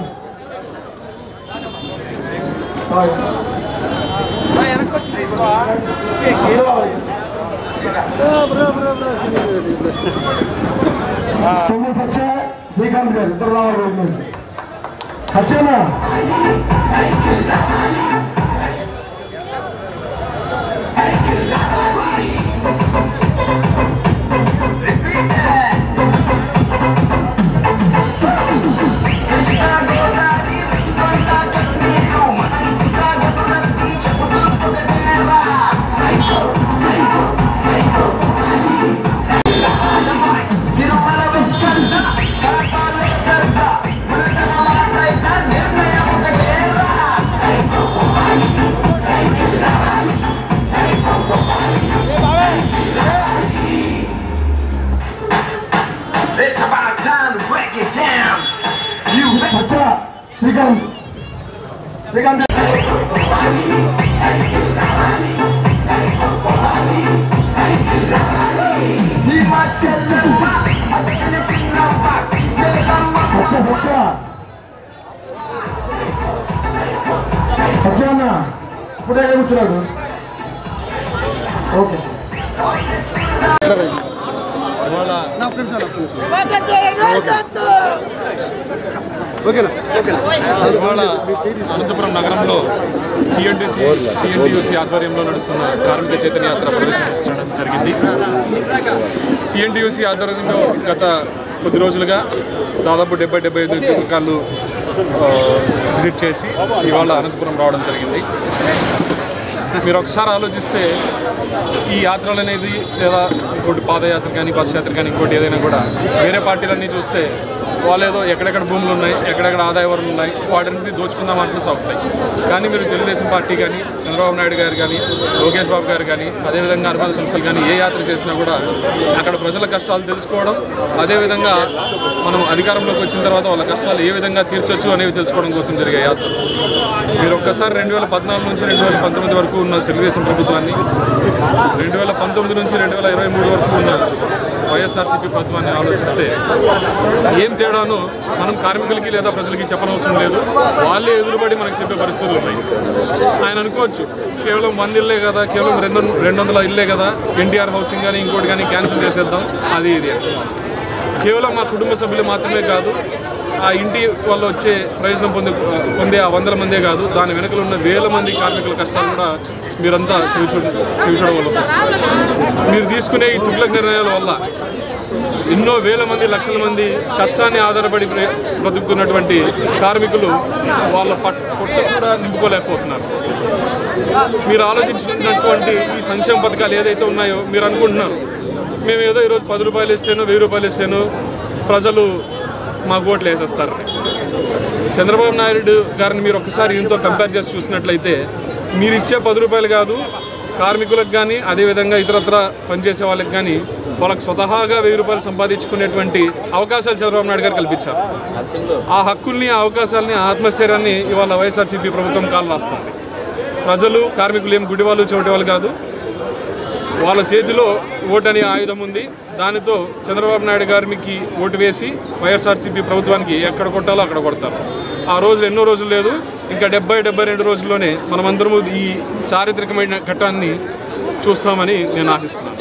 సత్య శ్రీకాంత్ గారు ఇద్దరు రావాలి. సత్యనా శ్రీకాంత్ శ్రీకాంత్ సత్యాన్న ఇప్పుడే కూర్చున్నాడు. ఓకే ఇవాళ అనంతపురం నగరంలో టీఎన్టీయూసీ ఆధ్వర్యంలో నడుస్తున్న కార్మిక చైతన్య యాత్ర ప్రదర్శించడం జరిగింది. టీఎన్టీయూసీ ఆధ్వర్యంలో గత కొద్ది రోజులుగా దాదాపు 70-75 చిత్రకారులు విజిట్ చేసి ఇవాళ అనంతపురం రావడం జరిగింది. మీరు ఒకసారి ఆలోచిస్తే ఈ యాత్రలు అనేది లేదా ఇంకోటి పాదయాత్ర కానీ బస్ యాత్ర కానీ ఇంకోటి ఏదైనా కూడా వేరే పార్టీలన్నీ చూస్తే వాళ్ళు ఏదో ఎక్కడెక్కడ భూములు ఉన్నాయి, ఎక్కడెక్కడ ఆదాయ వనరులు ఉన్నాయి, వాటిని దోచుకుందాం అంటూ సాగుతాయి. కానీ మీరు తెలుగుదేశం పార్టీ కానీ చంద్రబాబు నాయుడు గారు కానీ లోకేష్ బాబు గారు కానీ అదేవిధంగా అనుబంధ సంస్థలు కానీ ఏ యాత్ర చేసినా కూడా అక్కడ ప్రజల కష్టాలు తెలుసుకోవడం, అదేవిధంగా మనం అధికారంలోకి వచ్చిన తర్వాత వాళ్ళ కష్టాలు ఏ విధంగా తీర్చొచ్చు అనేవి తెలుసుకోవడం కోసం జరిగే యాత్ర. మీరు ఒక్కసారి 2014 నుంచి 2019 వరకు ఉన్న తెలుగుదేశం ప్రభుత్వాన్ని, 2019 నుంచి 2023 వరకు ఉన్న వైఎస్ఆర్సీపీ ప్రభుత్వాన్ని ఆలోచిస్తే ఏం తేడానో మనం కార్మికులకి లేదా ప్రజలకి చెప్పనవసరం లేదు. వాళ్ళే ఎదురుపడి మనకు చెప్పే పరిస్థితులు ఉన్నాయి. ఆయన అనుకోవచ్చు కేవలం 100 ఇల్లే కదా, కేవలం 200 ఇల్లే కదా, ఎన్టీఆర్ హౌసింగ్ కానీ ఇంకోటి కానీ క్యాన్సిల్ చేసేద్దాం, అది ఇది. కేవలం మా కుటుంబ సభ్యులు మాత్రమే కాదు, ఆ ఇంటి వల్ల వచ్చే ప్రయోజనం పొందే ఆ 100 మందే కాదు, దాని వెనుకలు ఉన్న 1000 మంది కార్మికుల కష్టాలు కూడా మీరంతా చెవిచూడడం వల్ల వస్తుంది. మీరు తీసుకునే ఈ తుగ్లక్ నిర్ణయాల వల్ల ఎన్నో 1000 మంది, లక్షల మంది కష్టాన్ని ఆధారపడి బ్రతుకుతున్నటువంటి కార్మికులు వాళ్ళ పొట్ట కూడా నింపుకోలేకపోతున్నారు. మీరు ఆలోచించినటువంటి ఈ సంక్షేమ పథకాలు ఏదైతే ఉన్నాయో మీరు అనుకుంటున్నారు మేము ఏదో ఈరోజు 10 రూపాయలు ఇస్తేనో 1000 రూపాయలు ఇస్తేనో ప్రజలు మాకు ఓట్లు వేసేస్తారు. చంద్రబాబు నాయుడు గారిని మీరు ఒక్కసారి ఈయనతో కంపేర్ చేసి చూసినట్లయితే మీరు ఇచ్చే 10 రూపాయలు కాదు, కార్మికులకు కానీ అదేవిధంగా ఇతరత్ర పనిచేసే వాళ్ళకి కానీ వాళ్ళకి స్వతహాగా 1000 రూపాయలు సంపాదించుకునేటువంటి అవకాశాలు చంద్రబాబు నాయుడు గారు కల్పించారు. ఆ హక్కుల్ని, ఆ అవకాశాలని, ఆ ఆత్మస్థైర్యాన్ని ఇవాళ వైఎస్ఆర్సీపీ ప్రభుత్వం కాలు రాస్తుంది. ప్రజలు, కార్మికులు ఏం గుడివాళ్ళు చెవిటి వాళ్ళు కాదు. వాళ్ళ చేతిలో ఓటు అనే ఆయుధం ఉంది. దానితో చంద్రబాబు నాయుడు గారికి ఓటు వేసి వైఎస్ఆర్సీపీ ప్రభుత్వానికి ఎక్కడ కొట్టాలో అక్కడ కొడతారు. ఆ రోజు ఎన్నో రోజులు లేదు, ఇంకా 70-72 రోజుల్లోనే మనమందరము ఈ చారిత్రకమైన ఘట్టాన్ని చూస్తామని నేను ఆశిస్తున్నాను.